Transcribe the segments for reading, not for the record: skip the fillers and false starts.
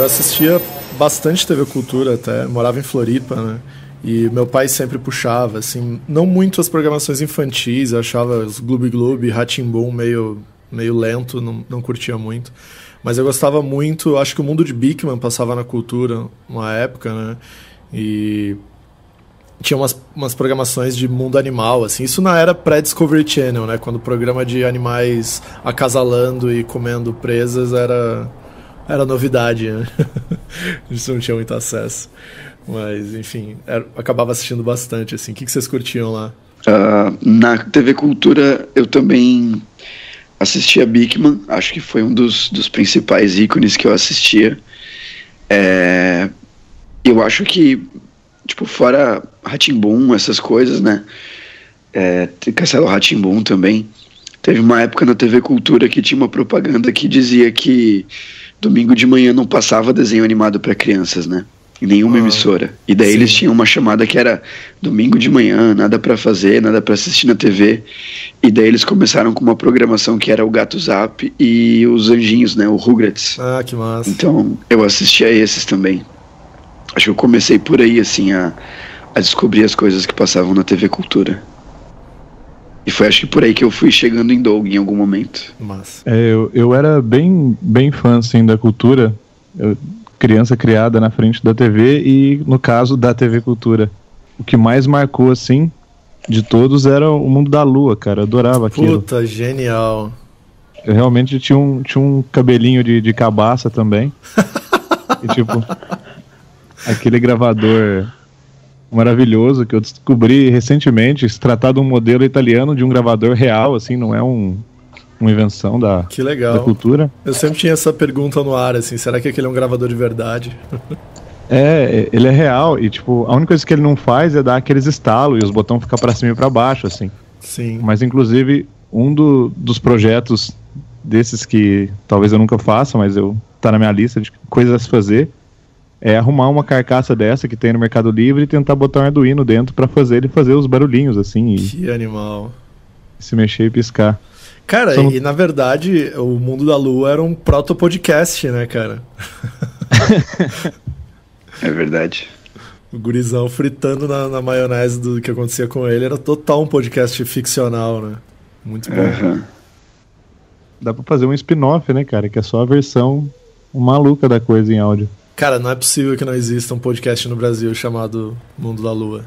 Eu assistia bastante TV Cultura até, morava em Floripa, né? E meu pai sempre puxava, assim, não muito as programações infantis, eu achava os Gloob Gloob, Rá-Tim-Bum meio lento, não curtia muito. Mas eu gostava muito, acho que o Mundo de Big Man passava na Cultura uma época, né? E tinha umas programações de mundo animal, assim. Isso na era pré-Discovery Channel, né? Quando o programa de animais acasalando e comendo presas era novidade, né? A gente não tinha muito acesso. Mas, enfim, acabava assistindo bastante, assim. O que vocês curtiam lá? Na TV Cultura, eu também assistia Big Man. Acho que foi um dos principais ícones que eu assistia. Eu acho que, tipo, fora Rá-Tim-Bum, essas coisas, né? Castelo Rá-Tim-Bum também. Teve uma época na TV Cultura que tinha uma propaganda que dizia que domingo de manhã não passava desenho animado para crianças, né? Em nenhuma emissora. E daí eles tinham uma chamada que era domingo de manhã, nada pra fazer, nada pra assistir na TV. E daí eles começaram com uma programação que era o Gato Zap e os Anjinhos, né? O Rugrats. Ah, que massa. Então eu assistia a esses também. Acho que eu comecei por aí, assim, a descobrir as coisas que passavam na TV Cultura. E foi, acho que por aí que eu fui chegando em Doug em algum momento. Massa. Eu era bem fã, assim, da Cultura. Criança criada na frente da TV e, no caso, da TV Cultura. O que mais marcou, assim, de todos era o Mundo da Lua, cara. Eu adorava aquilo. Puta, genial. Eu realmente tinha um cabelinho de cabaça também. E, tipo, aquele gravador maravilhoso que eu descobri recentemente, se tratar de um modelo italiano de um gravador real, assim, não é uma invenção da Cultura. Eu sempre tinha essa pergunta no ar, assim, será que aquele é um gravador de verdade? Ele é real e, tipo, a única coisa que ele não faz é dar aqueles estalos e os botões ficam pra cima e pra baixo, assim. Sim. Mas, inclusive, um dos projetos desses que talvez eu nunca faça, mas tá na minha lista de coisas a se fazer, é arrumar uma carcaça dessa que tem no Mercado Livre e tentar botar um Arduino dentro pra fazer ele fazer os barulhinhos, assim. Que animal. Se mexer e piscar. Cara, e na verdade, o Mundo da Lua era um proto-podcast, né, cara? É verdade. O gurizão fritando na maionese do que acontecia com ele era total um podcast ficcional, né? Muito bom. Uhum. Dá pra fazer um spin-off, né, cara? Que é só a versão maluca da coisa em áudio. Cara, não é possível que não exista um podcast no Brasil chamado Mundo da Lua.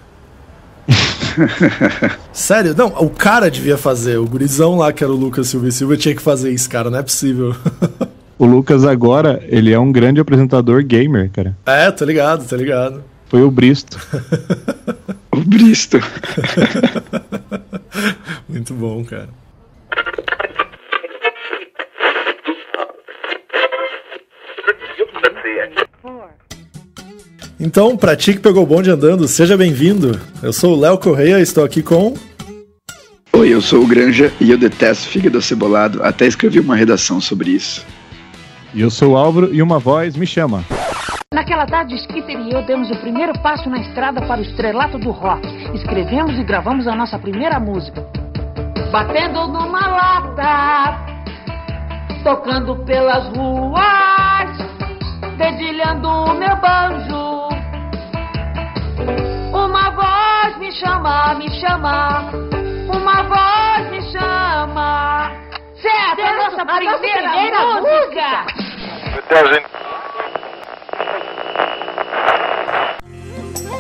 Sério? Não, o cara devia fazer. O gurizão lá, que era o Lucas Silva, tinha que fazer isso, cara. Não é possível. O Lucas agora, ele é um grande apresentador gamer, cara. Tô ligado. Foi o Bristo. O Bristo. Muito bom, cara. Então, pra ti que pegou o bonde andando, seja bem-vindo. Eu sou o Léo Correia e estou aqui com... Oi, eu sou o Granja e eu detesto fígado acebolado. Até escrevi uma redação sobre isso. E eu sou o Álvaro e uma voz me chama. Naquela tarde, Skipper e eu demos o primeiro passo na estrada para o estrelato do rock. Escrevemos e gravamos a nossa primeira música. Batendo numa lata, tocando pelas ruas, dedilhando o meu banjo. Uma voz me chama, uma voz me chama. Certo, a nossa primeira música.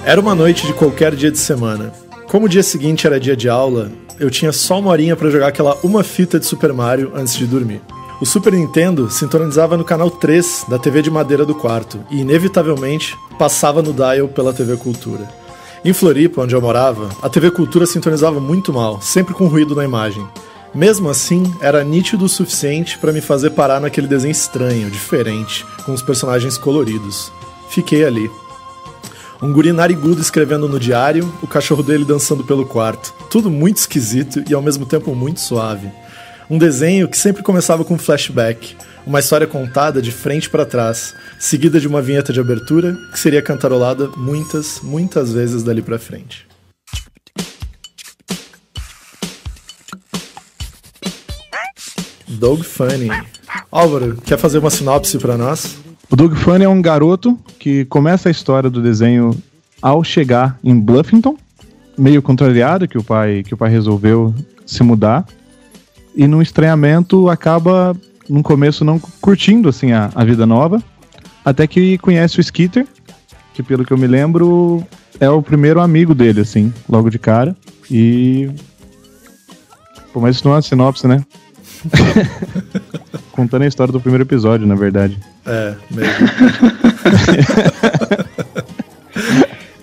Era uma noite de qualquer dia de semana. Como o dia seguinte era dia de aula, eu tinha só uma horinha pra jogar aquela uma fita de Super Mario antes de dormir. O Super Nintendo sintonizava no canal 3 da TV de madeira do quarto e, inevitavelmente, passava no dial pela TV Cultura. Em Floripa, onde eu morava, a TV Cultura sintonizava muito mal, sempre com ruído na imagem. Mesmo assim, era nítido o suficiente para me fazer parar naquele desenho estranho, diferente, com os personagens coloridos. Fiquei ali. Um guri narigudo escrevendo no diário, o cachorro dele dançando pelo quarto. Tudo muito esquisito e ao mesmo tempo muito suave. Um desenho que sempre começava com um flashback, uma história contada de frente para trás, seguida de uma vinheta de abertura que seria cantarolada muitas vezes dali pra frente. Doug Funny. Álvaro, quer fazer uma sinopse pra nós? O Doug Funny é um garoto que começa a história do desenho ao chegar em Bluffington, meio contrariado que o pai resolveu se mudar, e num estranhamento acaba no começo não curtindo assim a vida nova, até que conhece o Skeeter, que pelo que eu me lembro é o primeiro amigo dele assim, logo de cara. E pô, mas isso não é uma sinopse, né? Contando a história do primeiro episódio, na verdade. É, mesmo.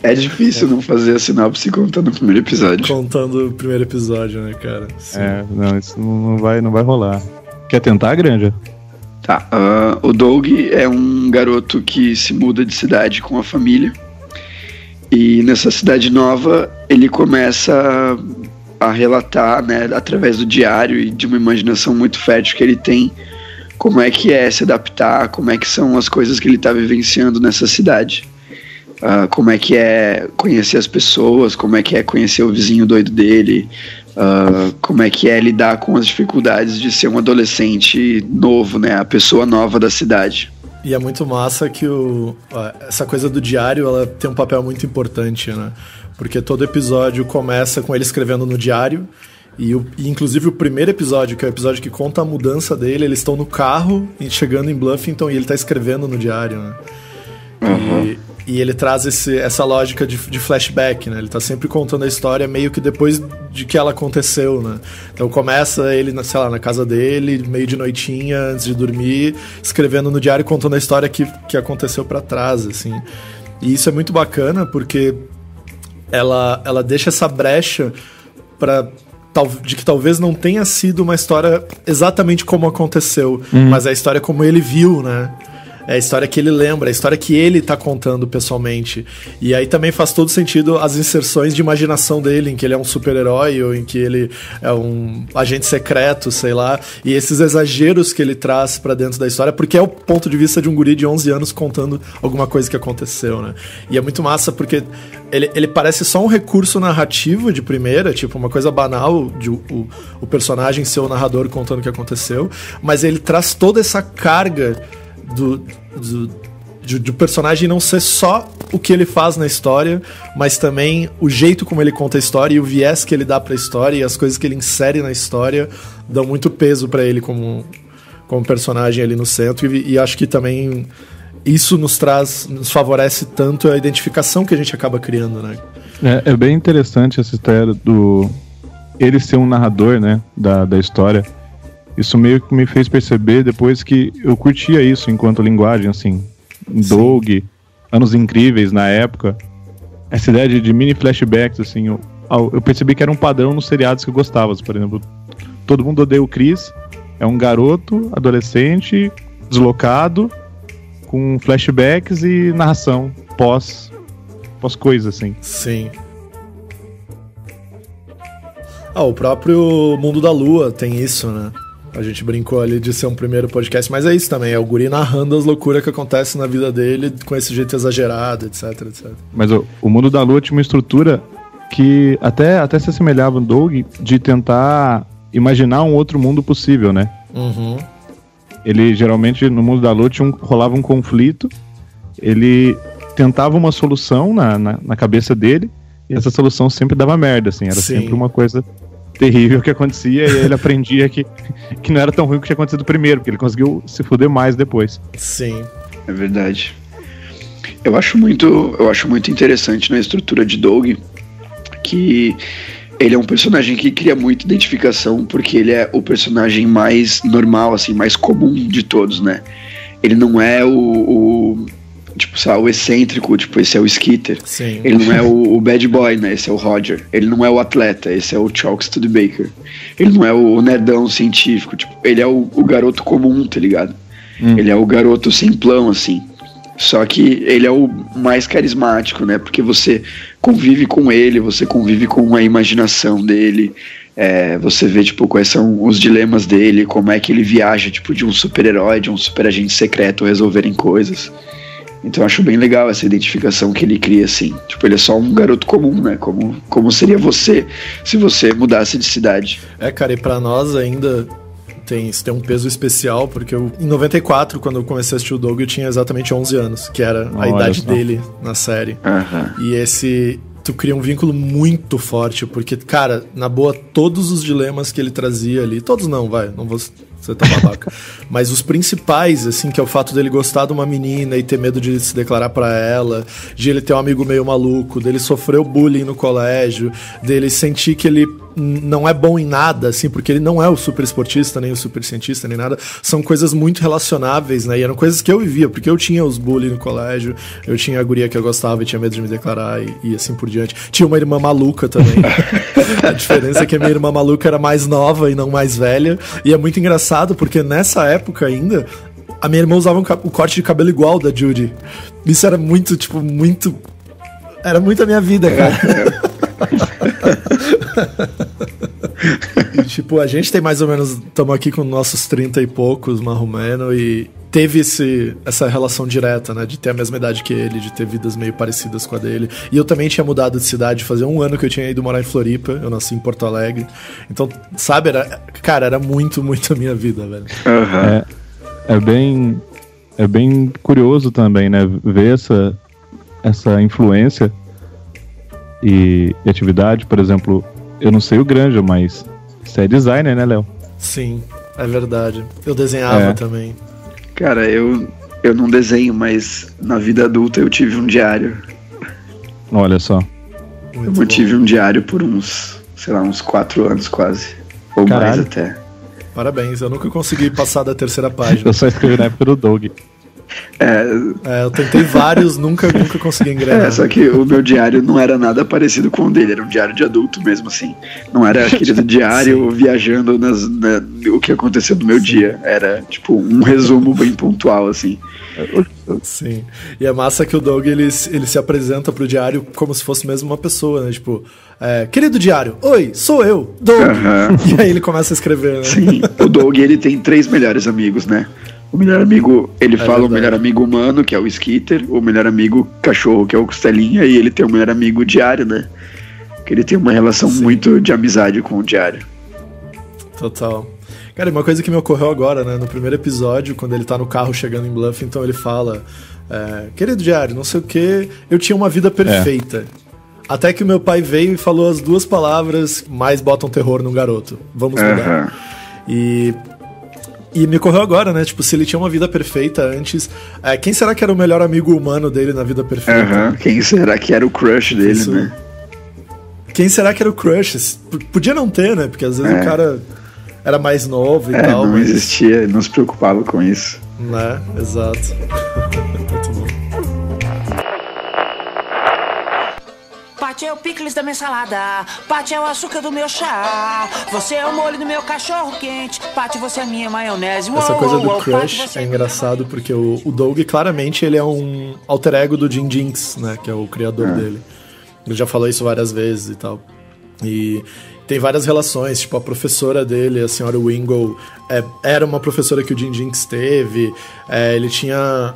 É difícil não fazer a sinopse contando o primeiro episódio. Contando o primeiro episódio, né, cara? Sim. Não, isso não vai rolar. Quer tentar, Granja? Tá, o Doug é um garoto que se muda de cidade com a família. E nessa cidade nova, ele começa a relatar, né, através do diário e de uma imaginação muito fértil que ele tem, como é que é se adaptar, como é que são as coisas que ele está vivenciando nessa cidade. Como é que é conhecer as pessoas, como é que é conhecer o vizinho doido dele, como é que é lidar com as dificuldades de ser um adolescente novo, né, a pessoa nova da cidade. E é muito massa que essa coisa do diário, ela tem um papel muito importante, né? Porque todo episódio começa com ele escrevendo no diário, e inclusive o primeiro episódio, que é o episódio que conta a mudança dele, eles estão no carro chegando em Bluffington e ele tá escrevendo no diário, né? Uhum. E ele traz essa lógica de flashback, né? Ele tá sempre contando a história meio que depois de que ela aconteceu, né? Então começa ele, sei lá, na casa dele, meio de noitinha, antes de dormir, escrevendo no diário, contando a história que aconteceu pra trás, assim. E isso é muito bacana, porque ela deixa essa brecha de que talvez não tenha sido uma história exatamente como aconteceu, mas é a história como ele viu, né? É a história que ele lembra, é a história que ele tá contando pessoalmente. E aí também faz todo sentido as inserções de imaginação dele, em que ele é um super-herói, ou em que ele é um agente secreto, sei lá. E esses exageros que ele traz pra dentro da história, porque é o ponto de vista de um guri de 11 anos contando alguma coisa que aconteceu, né? E é muito massa, porque ele parece só um recurso narrativo de primeira, tipo uma coisa banal, de o personagem ser o narrador contando o que aconteceu, mas ele traz toda essa carga do personagem não ser só o que ele faz na história, mas também o jeito como ele conta a história e o viés que ele dá pra história e as coisas que ele insere na história dão muito peso pra ele como personagem ali no centro, e acho que também isso nos favorece tanto a identificação que a gente acaba criando, né? É bem interessante essa história do ele ser um narrador, né, da história. Isso meio que me fez perceber depois que eu curtia isso enquanto linguagem, assim. Doug, Anos Incríveis na época. Essa ideia de mini flashbacks, assim, eu percebi que era um padrão nos seriados que eu gostava. Por exemplo, Todo Mundo Odeia o Chris. É um garoto, adolescente, deslocado, com flashbacks e narração pós-coisa, assim. Sim. O próprio Mundo da Lua tem isso, né? A gente brincou ali de ser um primeiro podcast, mas é isso também, é o guri narrando as loucuras que acontecem na vida dele com esse jeito exagerado, etc, etc. Mas o Mundo da Lua tinha uma estrutura que até se assemelhava no Doug, de tentar imaginar um outro mundo possível, né? Uhum. Ele geralmente no Mundo da Lua rolava um conflito, ele tentava uma solução na cabeça dele, e essa solução sempre dava merda, assim, era sempre uma coisa terrível que acontecia, e ele aprendia que não era tão ruim que tinha acontecido primeiro, porque ele conseguiu se fuder mais depois. Sim. É verdade. Eu acho muito interessante na estrutura de Doug que ele é um personagem que cria muita identificação, porque ele é o personagem mais normal, assim, mais comum de todos, né? Ele não é tipo, sabe, o excêntrico, tipo, esse é o Skeeter. Sim. Ele não é o bad boy, né? Esse é o Roger. Ele não é o atleta, esse é o Chalk Studebaker. Ele não é o nerdão científico, tipo, ele é o garoto comum, tá ligado? Ele é o garoto simplão, assim. Só que ele é o mais carismático, né? Porque você convive com ele, você convive com a imaginação dele, você vê, tipo, quais são os dilemas dele, como é que ele viaja, tipo, de um super-herói, de um super-agente secreto resolverem coisas. Então eu acho bem legal essa identificação que ele cria, assim. Tipo, ele é só um garoto comum, né? Como seria você se você mudasse de cidade. Cara, e pra nós ainda isso tem um peso especial, porque em 94, quando eu comecei a assistir o Doug, eu tinha exatamente 11 anos, que era a idade dele na série. E tu cria um vínculo muito forte, porque, cara, na boa, todos os dilemas que ele trazia ali, todos não vou ser tão babaca, mas os principais, assim, que é o fato dele gostar de uma menina e ter medo de se declarar pra ela, de ele ter um amigo meio maluco, dele sofrer o bullying no colégio, dele sentir que ele não é bom em nada, assim, porque ele não é o super esportista, nem o super cientista, nem nada, são coisas muito relacionáveis, né, e eram coisas que eu vivia, porque eu tinha os bullying no colégio, eu tinha a guria que eu gostava e tinha medo de me declarar e assim por diante. Tinha uma irmã maluca também. A diferença é que a minha irmã maluca era mais nova e não mais velha, e é muito engraçado, porque nessa época ainda, a minha irmã usava o corte de cabelo igual da Judy. Isso era muito, tipo, muito... Era muito a minha vida, cara. E, tipo, a gente tem mais ou menos... Estamos aqui com nossos 30 e poucos, marromeno, e teve essa relação direta, né? De ter a mesma idade que ele, de ter vidas meio parecidas com a dele. E eu também tinha mudado de cidade, fazia 1 ano que eu tinha ido morar em Floripa. Eu nasci em Porto Alegre. Então, sabe, era muito, muito a minha vida, velho. É bem curioso também, né? Ver essa influência e atividade. Por exemplo, eu não sei o Granja, mas você é designer, né, Léo? Sim, é verdade. Eu desenhava também. Cara, eu não desenho, mas na vida adulta eu tive um diário. Olha só. Eu mantive um diário por uns 4 anos quase. Ou mais até. Parabéns, eu nunca consegui passar da 3ª página. Eu só escrevi na época do Doug. Eu tentei vários, nunca consegui engrenar. Só que o meu diário não era nada parecido com o dele, era um diário de adulto mesmo, assim. Não era aquele do diário viajando o que aconteceu no meu dia. Era, tipo, um resumo bem pontual, assim. Sim. E é massa que o Doug, ele se apresenta pro diário como se fosse mesmo uma pessoa, né? Tipo, querido diário, oi, sou eu, Doug. E aí ele começa a escrever, né? Sim, o Doug, ele tem 3 melhores amigos, né? O melhor amigo, ele fala verdade. O melhor amigo humano, que é o Skitter, o melhor amigo cachorro, que é o Costelinha, e ele tem o melhor amigo diário, né? Que ele tem uma relação muito de amizade com o diário. Total. Cara, uma coisa que me ocorreu agora, né? No primeiro episódio, quando ele tá no carro chegando em Bluff, então ele fala: querido diário, não sei o que, eu tinha uma vida perfeita. Até que o meu pai veio e falou as 2 palavras mais botam terror no garoto. Vamos mudar. E me ocorreu agora, né? Tipo, se ele tinha uma vida perfeita antes, quem será que era o melhor amigo humano dele na vida perfeita? Quem será que era o crush dele, né? Quem será que era o crush? Podia não ter, né? Porque às vezes o cara era mais novo e tal. Não existia, não se preocupava com isso. Né? Exato. Muito bom. Paty é o picles da minha salada, Paty é o açúcar do meu chá, você é o molho do meu cachorro quente, Paty, você é a minha maionese. Essa coisa do crush é engraçado porque o Doug, claramente, ele é um alter ego do Jim Jinx, né? Que é o criador dele. Ele já falou isso várias vezes e tal. E tem várias relações, tipo, a professora dele, a senhora Wingle, era uma professora que o Jim Jinx teve, ele tinha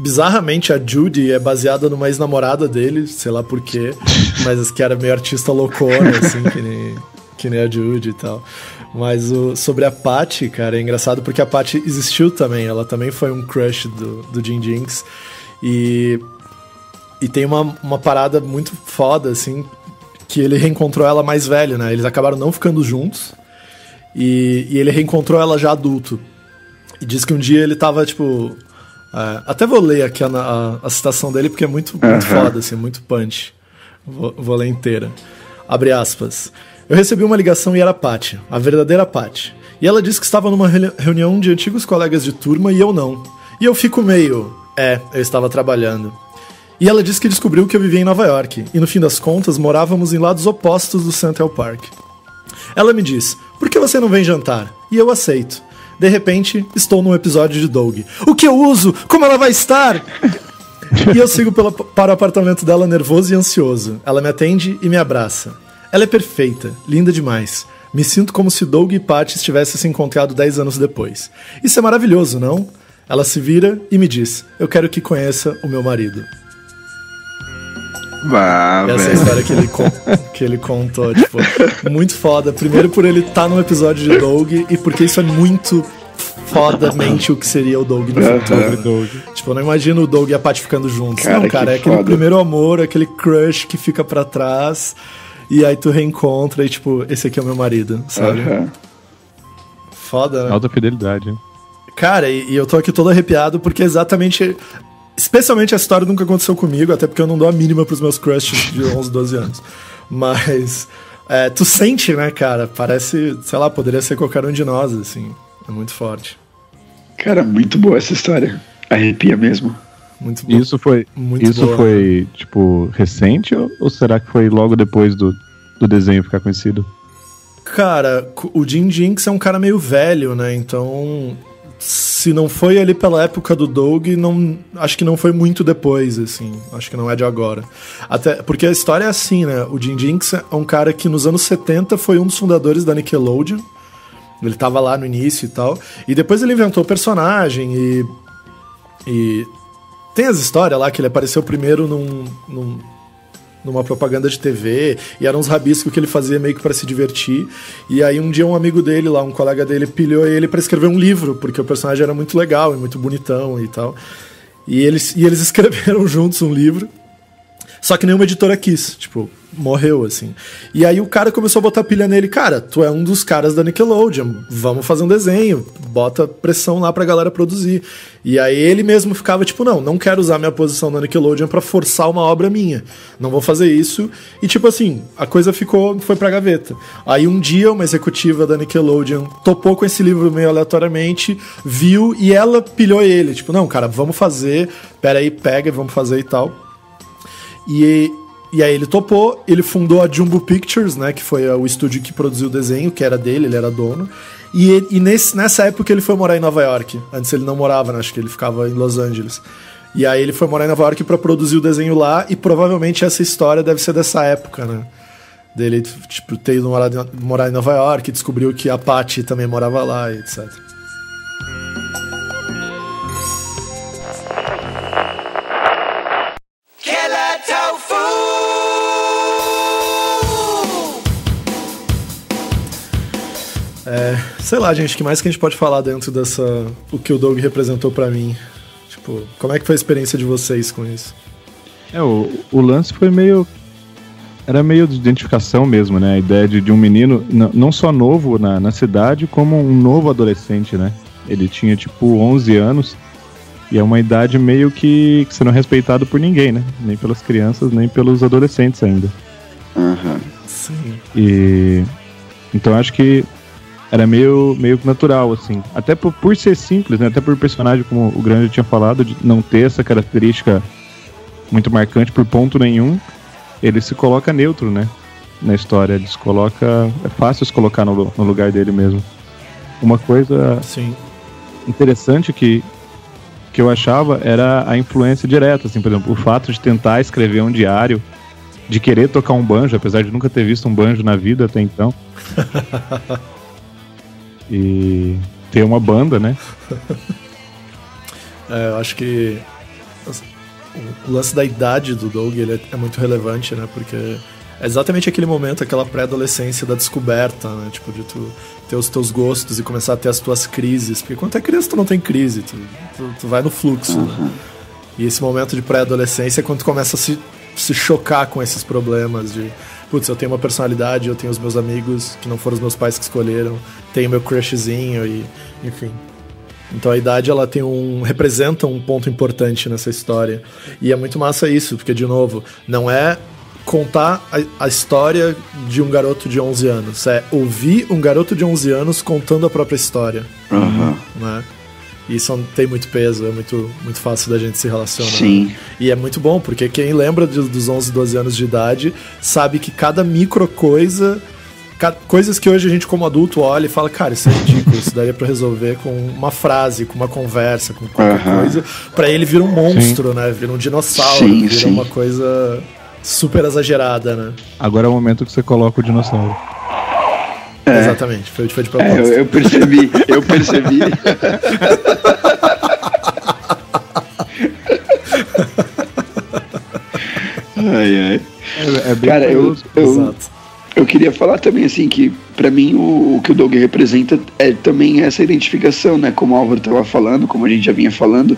bizarramente, a Judy é baseada numa ex-namorada dele, sei lá por quê, mas que era meio artista loucona, assim, que nem a Judy e tal. Mas sobre a Paty, cara, é engraçado porque a Paty existiu também, ela também foi um crush do Jim Jinx, e tem uma parada muito foda, assim, que ele reencontrou ela mais velha, né? Eles acabaram não ficando juntos, e ele reencontrou ela já adulto. E diz que um dia ele tava, tipo... até vou ler aqui a citação dele, porque é muito foda, assim, muito punch. Vou ler inteira. Abre aspas. Eu recebi uma ligação e era a Paty, a verdadeira Paty. E ela disse que estava numa reunião de antigos colegas de turma e eu não. E eu fico meio... eu estava trabalhando. E ela disse que descobriu que eu vivia em Nova York, e no fim das contas morávamos em lados opostos do Central Park. Ela me diz, por que você não vem jantar? E eu aceito. De repente, estou num episódio de Doug. O que eu uso? Como ela vai estar? E eu sigo para o apartamento dela nervoso e ansioso. Ela me atende e me abraça. Ela é perfeita, linda demais. Me sinto como se Doug e Paty estivessem se encontrado 10 anos depois. Isso é maravilhoso, não? Ela se vira e me diz, eu quero que conheça o meu marido. Essa é a história que ele contou, tipo, muito foda. Primeiro por ele estar num episódio de Doug e porque isso é muito fodamente o que seria o Doug no futuro. Tipo, eu não imagino o Doug e a Patty ficando juntos. Cara, não, cara, é aquele primeiro amor, aquele crush que fica pra trás e aí tu reencontra e tipo, esse aqui é o meu marido, sabe? Foda, né? Alta fidelidade, hein? Cara, e eu tô aqui todo arrepiado porque exatamente... Especialmente a história nunca aconteceu comigo, até porque eu não dou a mínima pros meus crushes de 11, 12 anos. Mas tu sente, né, cara? Parece, sei lá, poderia ser qualquer um de nós, assim. É muito forte. Cara, muito boa essa história. Arrepia mesmo. Muito boa. Isso foi, tipo, recente ou será que foi logo depois do desenho ficar conhecido? Cara, o Jim Jinx é um cara meio velho, né? Então... Se não foi ali pela época do Doug, acho que não foi muito depois, assim. Acho que não é de agora. Até porque a história é assim, né? O Jim Jinx é um cara que nos anos 70 foi um dos fundadores da Nickelodeon. Ele tava lá no início e tal. E depois ele inventou o personagem e tem as histórias lá que ele apareceu primeiro numa propaganda de TV, e eram uns rabiscos que ele fazia meio que pra se divertir, e aí um dia um amigo dele lá, um colega dele, pilhou ele pra escrever um livro, porque o personagem era muito legal e muito bonitão e tal, e eles escreveram juntos um livro, só que nenhuma editora quis, tipo, morreu, assim. E aí o cara começou a botar pilha nele, cara, tu é um dos caras da Nickelodeon, vamos fazer um desenho, bota pressão lá pra galera produzir. E aí ele mesmo ficava tipo, não quero usar minha posição na Nickelodeon pra forçar uma obra minha, não vou fazer isso. E tipo assim, a coisa foi pra gaveta. Aí um dia uma executiva da Nickelodeon topou com esse livro meio aleatoriamente, viu e ela pilhou ele, tipo, não, cara, vamos fazer, peraí, pega e vamos fazer e tal. E aí ele topou, ele fundou a Jumbo Pictures, né, que foi o estúdio que produziu o desenho, que era dele, ele era dono. E nessa época ele foi morar em Nova York. Antes ele não morava, né, acho que ele ficava em Los Angeles. E aí ele foi morar em Nova York pra produzir o desenho lá, e provavelmente essa história deve ser dessa época, né. Dele, tipo, ter ido morar em Nova York, descobriu que a Patty também morava lá, etc. Sei lá, gente, o que mais que a gente pode falar dentro o que o Doug representou pra mim? Tipo, como é que foi a experiência de vocês com isso? O lance foi era meio de identificação mesmo, né? A ideia de um menino, não só novo na cidade, como um novo adolescente, né? Ele tinha, tipo, 11 anos, e é uma idade meio que sendo respeitado por ninguém, né? Nem pelas crianças, nem pelos adolescentes ainda. Sim. E... Então acho que era meio natural, assim. Até por ser simples, né? Até por personagem, como o Grande tinha falado, de não ter essa característica muito marcante por ponto nenhum, ele se coloca neutro, né? Na história. Ele se coloca... É fácil se colocar no lugar dele mesmo. Uma coisa interessante que eu achava era a influência direta, assim, por exemplo, o fato de tentar escrever um diário, de querer tocar um banjo, apesar de nunca ter visto um banjo na vida até então. E ter uma banda, né? Eu acho que o lance da idade do Doug ele é muito relevante, né? Porque é exatamente aquele momento, aquela pré-adolescência da descoberta, né? Tipo, de tu ter os teus gostos e começar a ter as tuas crises. Porque quando tu é criança, tu não tem crise, tu vai no fluxo, né? E esse momento de pré-adolescência é quando tu começa a se chocar com esses problemas de... Putz, eu tenho uma personalidade, eu tenho os meus amigos, que não foram os meus pais que escolheram, tenho meu crushzinho e... Enfim. Então a idade, ela representa um ponto importante nessa história. E é muito massa isso, porque, de novo, não é contar a história de um garoto de 11 anos. É ouvir um garoto de 11 anos contando a própria história. Né? Isso tem muito peso, é muito, muito fácil da gente se relacionar. Sim. E é muito bom, porque quem lembra dos 11, 12 anos de idade sabe que cada micro coisa... Coisas que hoje a gente como adulto olha e fala, cara, isso é ridículo, isso daria pra resolver com uma frase, com uma conversa, com qualquer coisa. Pra ele vira um monstro, né? Vira um dinossauro, vira uma coisa super exagerada, né? Agora é o momento que você coloca o dinossauro. Exatamente, foi de propósito. Eu percebi. É bem Cara, Exato. eu queria falar também, assim, que pra mim o que o Doug representa é também essa identificação, né? Como o Álvaro estava falando, como a gente já vinha falando.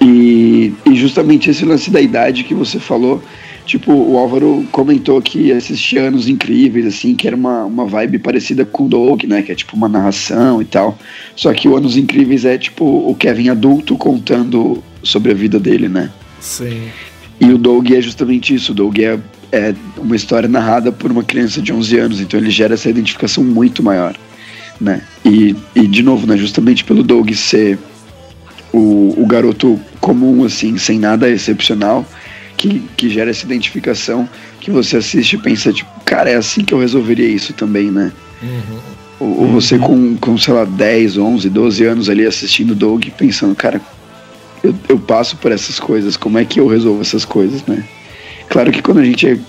E justamente esse lance da idade que você falou, tipo, o Álvaro comentou que assistia Anos Incríveis, assim, que era uma vibe parecida com o Doug, né? Que é tipo uma narração e tal. Só que o Anos Incríveis é tipo o Kevin adulto contando sobre a vida dele, né? Sim. E o Doug é justamente isso. O Doug é uma história narrada por uma criança de 11 anos, então ele gera essa identificação muito maior, né? E de novo, né? Justamente pelo Doug ser o garoto comum, assim, sem nada excepcional, que gera essa identificação, que você assiste e pensa, tipo, cara, é assim que eu resolveria isso também, né? Ou você com, sei lá, 10, 11, 12 anos ali assistindo o Doug, pensando, cara, eu passo por essas coisas, como é que eu resolvo essas coisas, né? Claro que quando a gente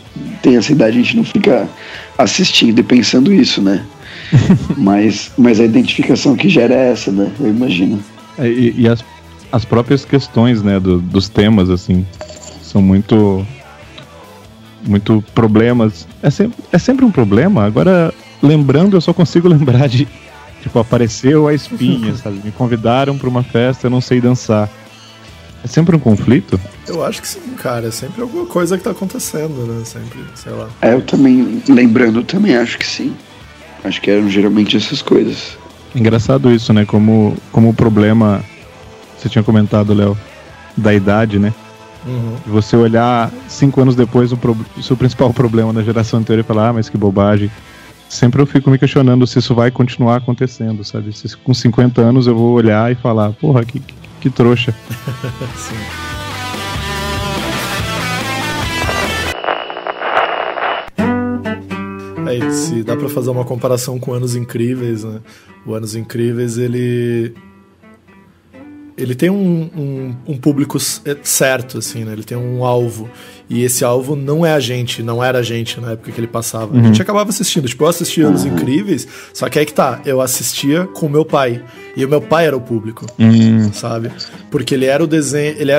tem essa idade, a gente não fica assistindo e pensando isso, né? mas a identificação que gera é essa, né? Eu imagino. E as próprias questões, né, dos temas, assim, são muito problemas. É sempre um problema. Agora, lembrando, eu só consigo lembrar de, tipo, apareceu a espinha, sabe? Me convidaram para uma festa, eu não sei dançar. É sempre um conflito? Eu acho que sim, cara. É sempre alguma coisa que tá acontecendo, né? Sempre, sei lá. Eu também, lembrando, também acho que sim. Acho que eram geralmente essas coisas. Engraçado isso, né? Como o problema, você tinha comentado, Léo, da idade, né? Você olhar 5 anos depois o seu principal problema da geração anterior e falar, mas que bobagem. Sempre eu fico me questionando se isso vai continuar acontecendo, sabe? Se com 50 anos eu vou olhar e falar, porra, que trouxa. Sim. Se dá pra fazer uma comparação com Anos Incríveis, né? O Anos Incríveis, ele tem um público certo, assim, né? Ele tem um alvo. E esse alvo não era a gente na época que ele passava. A gente acabava assistindo. Tipo, eu assistia Anos Incríveis, só que aí que tá, eu assistia com o meu pai. E o meu pai era o público, sabe? Porque ele era ele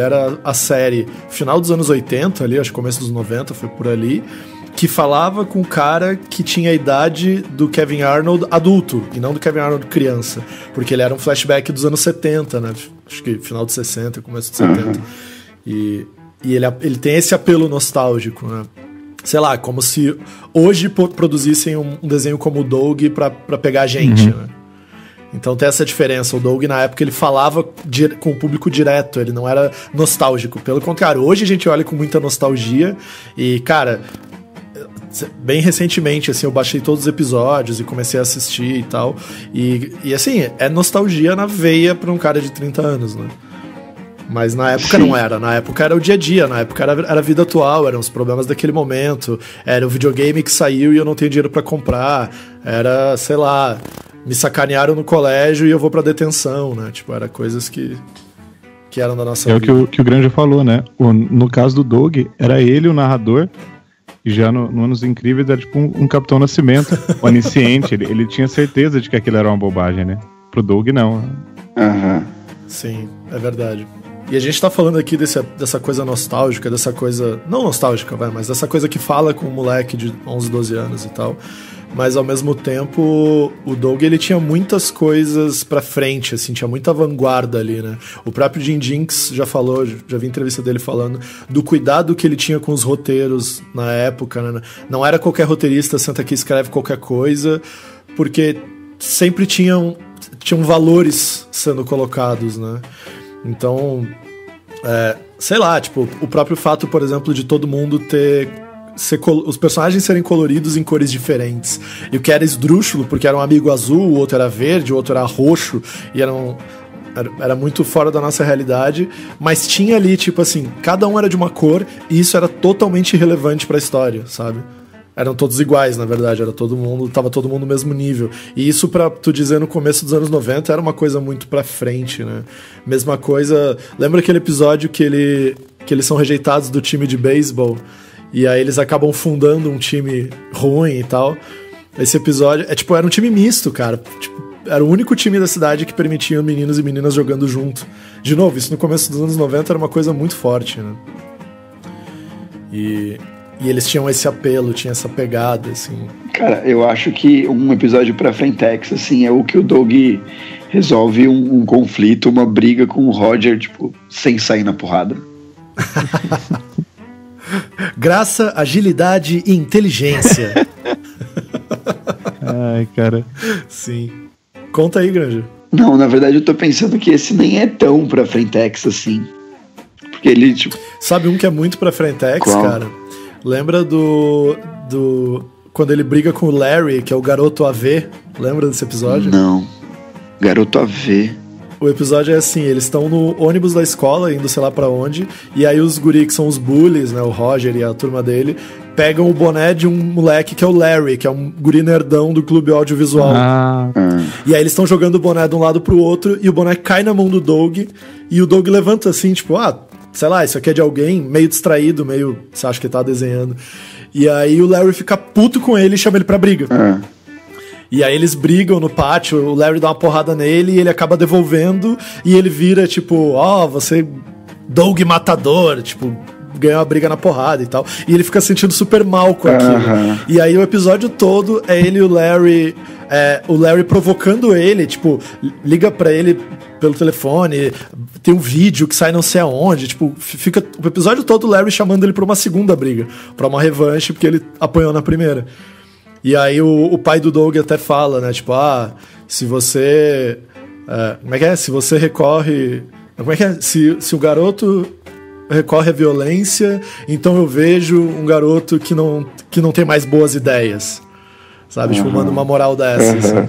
era a série final dos anos 80 ali, acho que começo dos 90, foi por ali, que falava com o cara que tinha a idade do Kevin Arnold adulto, e não do Kevin Arnold criança. Porque ele era um flashback dos anos 70, né? Acho que final de 60, começo de 70. E ele tem esse apelo nostálgico, né? Sei lá, como se hoje produzissem um desenho como o Doug pra pegar a gente, né? Então tem essa diferença. O Doug, na época, ele falava com o público direto, ele não era nostálgico. Pelo contrário, hoje a gente olha com muita nostalgia e, cara, bem recentemente, assim, eu baixei todos os episódios e comecei a assistir e tal. E assim, é nostalgia na veia pra um cara de 30 anos, né? Mas na época não era. Na época era o dia a dia, na época era a vida atual, eram os problemas daquele momento, era o videogame que saiu e eu não tenho dinheiro pra comprar, era, sei lá, me sacanearam no colégio e eu vou pra detenção, né? Tipo, era coisas que eram da nossa vida. É o que o Granja falou, né? No caso do Doug, era ele o narrador, e já no Anos Incríveis era tipo um Capitão Nascimento, onisciente, ele tinha certeza de que aquilo era uma bobagem, né? Pro Doug, não. Sim, é verdade. E a gente tá falando aqui dessa coisa nostálgica, dessa coisa, não nostálgica, mas dessa coisa que fala com um moleque de 11, 12 anos e tal. Mas ao mesmo tempo, o Doug, ele tinha muitas coisas pra frente, assim, tinha muita vanguarda ali, né? O próprio Jim Jinks já falou, já vi entrevista dele falando do cuidado que ele tinha com os roteiros na época, né? Não era qualquer roteirista senta aqui e escreve qualquer coisa, porque sempre tinham valores sendo colocados, né? Então, sei lá, tipo, o próprio fato, por exemplo, de todo mundo os personagens serem coloridos em cores diferentes. E o que era esdrúxulo, porque era um amigo azul, o outro era verde, o outro era roxo, e era muito fora da nossa realidade, mas tinha ali, tipo assim, cada um era de uma cor, e isso era totalmente irrelevante pra história, sabe? Eram todos iguais, na verdade, tava todo mundo no mesmo nível. E isso, pra tu dizer, no começo dos anos 90, era uma coisa muito pra frente, né? Mesma coisa, lembra aquele episódio que eles são rejeitados do time de beisebol, e aí eles acabam fundando um time ruim e tal? Esse episódio, era um time misto, cara. Tipo, era o único time da cidade que permitia meninos e meninas jogando junto. De novo, isso no começo dos anos 90 era uma coisa muito forte, né? E eles tinham esse apelo, tinha essa pegada, assim. Cara, eu acho que um episódio pra Frentex, assim, é o que o Doug resolve um conflito, uma briga com o Roger, tipo, sem sair na porrada. Graça, agilidade e inteligência. Ai, cara. Sim. Conta aí, Granja. Não, na verdade eu tô pensando que esse nem é tão pra Frentex, assim. Porque ele, tipo... Sabe um que é muito pra Frentex, Qual? cara? Lembra do... Quando ele briga com o Larry, que é o garoto AV. Lembra desse episódio? Não. Garoto AV. O episódio é assim, eles estão no ônibus da escola, indo sei lá pra onde, e aí os guri, que são os bullies, né, o Roger e a turma dele, pegam o boné de um moleque que é o Larry, que é um guri nerdão do clube audiovisual. E aí eles estão jogando o boné de um lado pro outro, e o boné cai na mão do Doug, e o Doug levanta assim, tipo, sei lá, isso aqui é de alguém, meio distraído, meio, você acha que ele tá desenhando. E aí o Larry fica puto com ele e chama ele pra briga. E aí eles brigam no pátio, o Larry dá uma porrada nele e ele acaba devolvendo e ele vira tipo, você Doug matador, tipo, ganhou a briga na porrada e tal. E ele fica sentindo super mal com aquilo. E aí o episódio todo é ele e o Larry provocando ele, tipo, liga pra ele pelo telefone, tem um vídeo que sai não sei aonde, tipo, fica o episódio todo o Larry chamando ele pra uma segunda briga, pra uma revanche, porque ele apanhou na primeira. E aí o pai do Doug até fala, né? Tipo, se você... como é que é? Se você recorre... Como é que é? Se o garoto recorre à violência, então eu vejo um garoto que não tem mais boas ideias. Sabe? Tipo, manda uma moral dessa. Assim.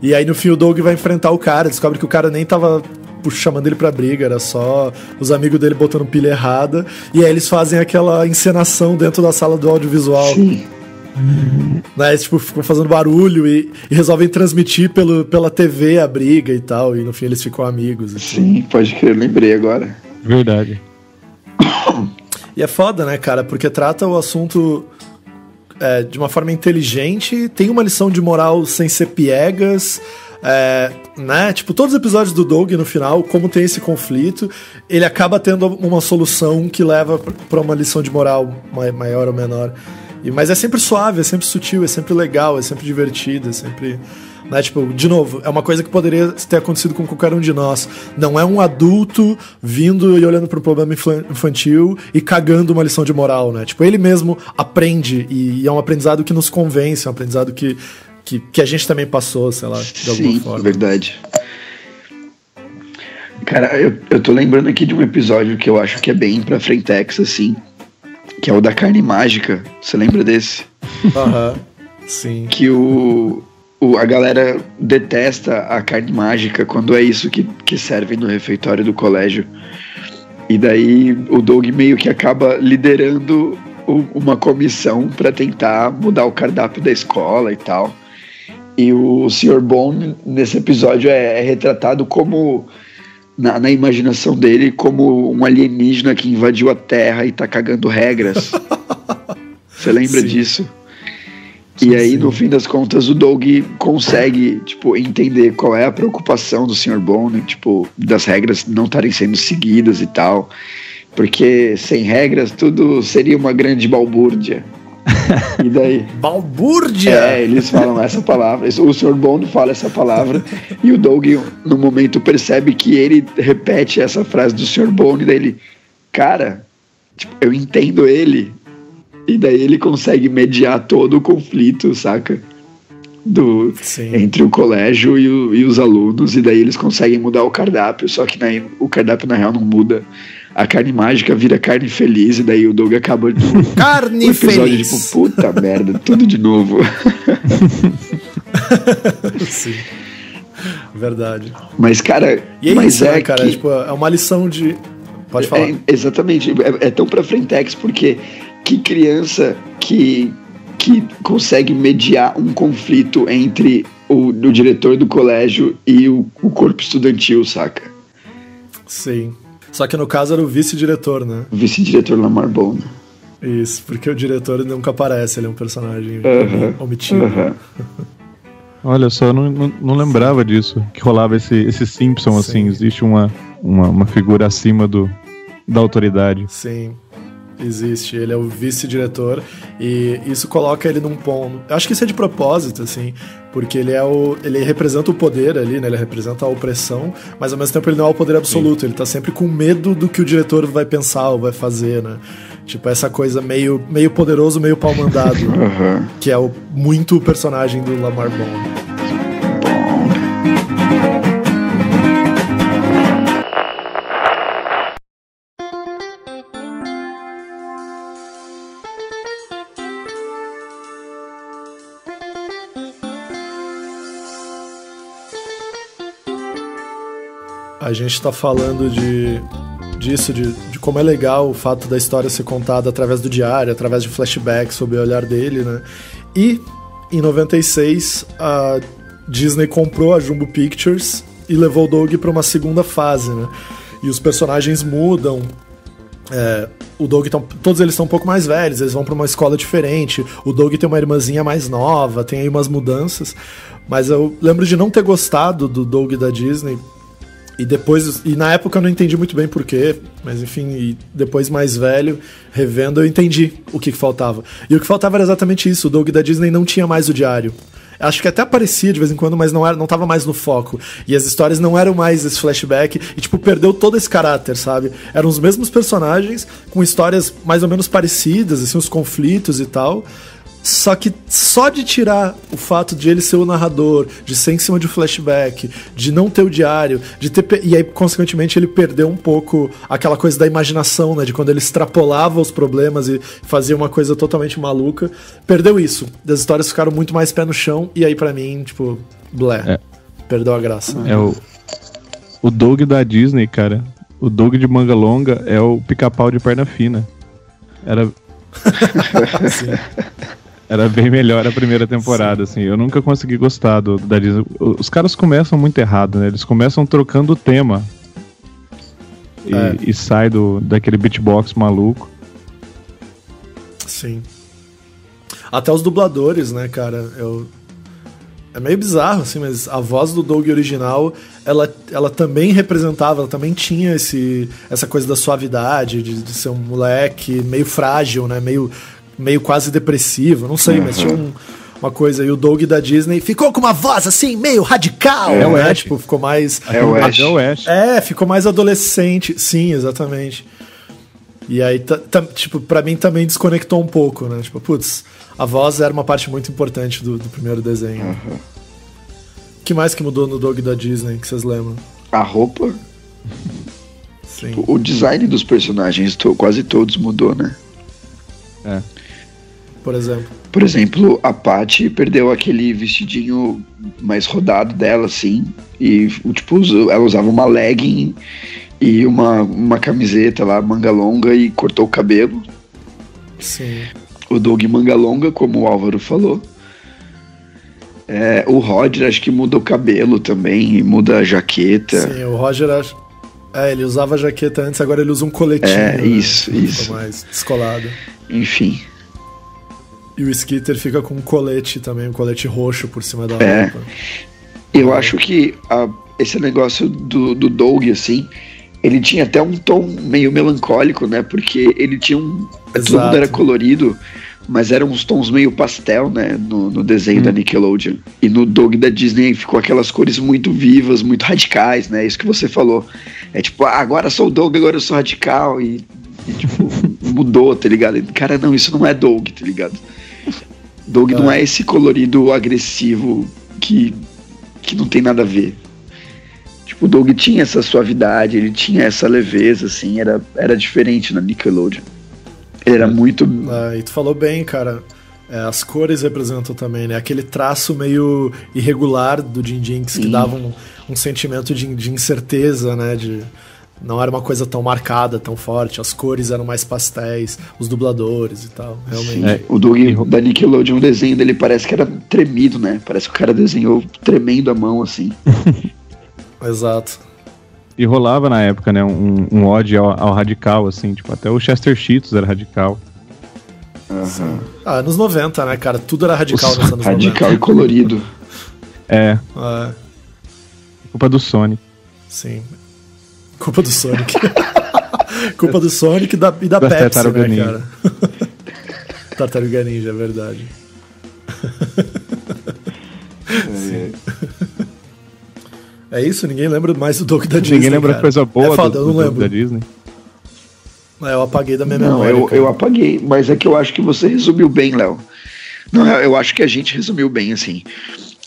E aí no fim o Doug vai enfrentar o cara, descobre que o cara nem tava chamando ele pra briga, era só os amigos dele botando pilha errada. E aí eles fazem aquela encenação dentro da sala do audiovisual. Sim. Né, tipo, ficam fazendo barulho e resolvem transmitir pela TV a briga e tal, e no fim eles ficam amigos. Assim. Sim, pode crer, lembrei agora. Verdade. E é foda, né, cara, porque trata o assunto de uma forma inteligente, tem uma lição de moral sem ser piegas, né, tipo, todos os episódios do Doug no final, como tem esse conflito, ele acaba tendo uma solução que leva pra uma lição de moral maior ou menor. Mas é sempre suave, é sempre sutil, é sempre legal, é sempre divertido, é sempre... Né? Tipo, de novo, é uma coisa que poderia ter acontecido com qualquer um de nós. Não é um adulto vindo e olhando para um problema infantil e cagando uma lição de moral, né? Tipo, ele mesmo aprende e é um aprendizado que nos convence, é um aprendizado que a gente também passou, sei lá, de alguma forma. Sim, verdade. Cara, eu tô lembrando aqui de um episódio que eu acho que é bem pra Frentex, assim, que é o da carne mágica. Você lembra desse? Sim. Que a galera detesta a carne mágica quando é isso que serve no refeitório do colégio. E daí o Doug meio que acaba liderando uma comissão pra tentar mudar o cardápio da escola e tal. E o Sr. Bone, nesse episódio, é retratado como... Na imaginação dele, como um alienígena que invadiu a Terra e tá cagando regras. Você lembra disso? E aí, no fim das contas, o Doug consegue, tipo, entender qual é a preocupação do Sr. Bone, tipo, das regras não estarem sendo seguidas e tal. Porque sem regras tudo seria uma grande balbúrdia. E daí? Balbúrdia! Eles falam essa palavra. O Sr. Bond fala essa palavra e o Doug, no momento, percebe que ele repete essa frase do Sr. Bond e daí ele, cara, tipo, eu entendo ele. E daí ele consegue mediar todo o conflito, saca? Entre o colégio e os alunos, e daí eles conseguem mudar o cardápio, só que daí o cardápio na real não muda. A carne mágica vira carne feliz, e daí o Doug acaba carne feliz. Tipo, puta merda, tudo de novo. Sim. Verdade. Mas, cara... E é isso, né, cara? Tipo, é uma lição de... Pode falar. Exatamente. É tão pra Frentex, porque que criança que consegue mediar um conflito entre o diretor do colégio e o corpo estudantil, saca? Sim. Só que no caso era o vice-diretor, né? O vice-diretor Lamar Bone. Isso, porque o diretor nunca aparece, ele é um personagem omitido. Olha só, eu não lembrava disso, que rolava esse Simpson, assim, existe uma figura acima da autoridade. Sim. Existe, ele é o vice-diretor e isso coloca ele num ponto. Eu acho que isso é de propósito, assim, porque ele representa o poder ali, né? Ele representa a opressão, mas ao mesmo tempo ele não é o poder absoluto. Sim. Ele tá sempre com medo do que o diretor vai pensar ou vai fazer, né? Tipo, essa coisa meio poderoso, meio pau-mandado, que é muito o personagem do Lamar Bond. A gente tá falando disso, de como é legal o fato da história ser contada através do diário, através de flashbacks sobre o olhar dele, né? E, em 96, a Disney comprou a Jumbo Pictures e levou o Doug para uma segunda fase, né? E os personagens mudam. O Doug todos eles estão um pouco mais velhos, eles vão para uma escola diferente. O Doug tem uma irmãzinha mais nova, tem aí umas mudanças. Mas eu lembro de não ter gostado do Doug da Disney. E na época eu não entendi muito bem porquê, mas enfim, e depois mais velho, revendo, eu entendi o que faltava. E o que faltava era exatamente isso, o Doug da Disney não tinha mais o diário. Acho que até aparecia de vez em quando, mas não tava mais no foco. E as histórias não eram mais esse flashback, e tipo, perdeu todo esse caráter, sabe? Eram os mesmos personagens, com histórias mais ou menos parecidas, assim, os conflitos e tal. Só que só de tirar o fato de ele ser o narrador, de ser em cima de flashback, de não ter o diário, e aí, consequentemente, ele perdeu um pouco aquela coisa da imaginação, né? De quando ele extrapolava os problemas e fazia uma coisa totalmente maluca. Perdeu isso. As histórias ficaram muito mais pé no chão, e aí, pra mim, tipo, blé. Perdeu a graça. O Doug da Disney, cara, o Doug de manga longa é o pica-pau de perna fina. Era bem melhor a primeira temporada, assim. Eu nunca consegui gostar da Disney. Os caras começam muito errado, né? Eles começam trocando o tema. E sai daquele beatbox maluco. Sim. Até os dubladores, né, cara? É meio bizarro, assim, mas a voz do Doug original, ela também representava, ela também tinha essa coisa da suavidade, de ser um moleque meio frágil, né? Meio quase depressivo, não sei, mas tinha uma coisa. E o Doug da Disney ficou com uma voz assim, meio radical, né? Tipo, ficou mais... o Ash. Ficou mais adolescente. Sim, exatamente. E aí, tipo, pra mim também desconectou um pouco, né? Tipo, putz, a voz era uma parte muito importante do primeiro desenho. O que mais que mudou no Doug da Disney, que vocês lembram? A roupa. Sim. O design dos personagens, quase todos mudou, né? Por exemplo, a Patty perdeu aquele vestidinho mais rodado dela, assim, e tipo, ela usava uma legging e uma camiseta lá, manga longa, e cortou o cabelo. Sim. O Doug manga longa, como o Álvaro falou. O Roger acho que muda o cabelo também, e muda a jaqueta. Sim, o Roger ele usava a jaqueta antes, agora ele usa um coletinho. Isso. Fica mais descolado. Enfim. E o Skeeter fica com um colete também, um colete roxo por cima da roupa. Eu acho que esse negócio do Doug, assim, ele tinha até um tom meio melancólico, né? Porque ele tinha todo mundo era colorido, mas eram uns tons meio pastel, né? No desenho da Nickelodeon. E no Doug da Disney ficou aquelas cores muito vivas, muito radicais, né? Isso que você falou. É tipo, agora sou o Doug, agora eu sou radical. E tipo, mudou, tá ligado? Cara, não, isso não é Doug, tá ligado? Doug não é esse colorido agressivo que não tem nada a ver. Tipo, o Doug tinha essa suavidade, ele tinha essa leveza, assim, era diferente na Nickelodeon. Ele era muito... E tu falou bem, cara. As cores representam também, né? Aquele traço meio irregular do Jim Jinx, que dava um sentimento de incerteza, né? Não era uma coisa tão marcada, tão forte. As cores eram mais pastéis, os dubladores e tal, realmente. O Doug da Nickelodeon, o desenho dele parece que era tremido, né? Parece que o cara desenhou tremendo a mão, assim. Exato. E rolava na época, né, um ódio ao radical, assim, tipo, até o Chester Cheetos era radical. Anos 90, né, cara? Tudo era radical nos anos 90. Radical e colorido. Culpa do Sonic. Sim. Culpa do Sonic. Culpa do Sonic e da Pepsi, Tartaruga né, Ninja. cara? Tartaruga Ninja, é verdade. É isso? Ninguém lembra mais do Doug da Disney, Ninguém lembra cara. coisa boa foda, eu não do lembro. da Disney. Eu apaguei da minha Não, memória. eu apaguei, mas é que eu acho que você resumiu bem, Léo. Não, eu acho que a gente resumiu bem, assim,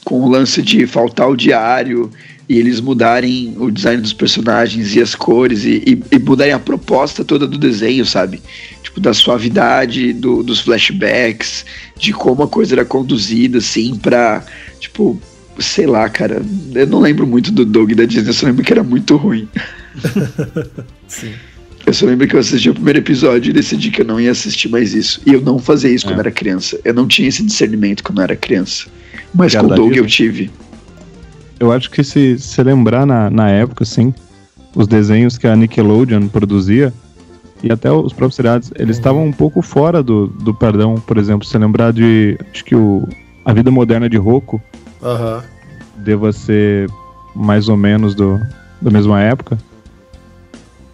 com o lance de faltar o diário e eles mudarem o design dos personagens e as cores e mudarem a proposta toda do desenho, sabe? Tipo, da suavidade, dos flashbacks, de como a coisa era conduzida, assim, pra, tipo, sei lá, cara, eu não lembro muito do Doug da Disney, eu só lembro que era muito ruim. Sim. Eu só lembro que eu assisti o primeiro episódio e decidi que eu não ia assistir mais isso. E eu não fazia isso quando era criança. Eu não tinha esse discernimento quando eu era criança. Mas com o Doug eu tive. Eu acho que se lembrar na época, assim, os desenhos que a Nickelodeon produzia, e até os próprios seriados, eles estavam um pouco fora do padrão. Por exemplo, se lembrar de, acho que A Vida Moderna de Rocco, deva ser mais ou menos da mesma época.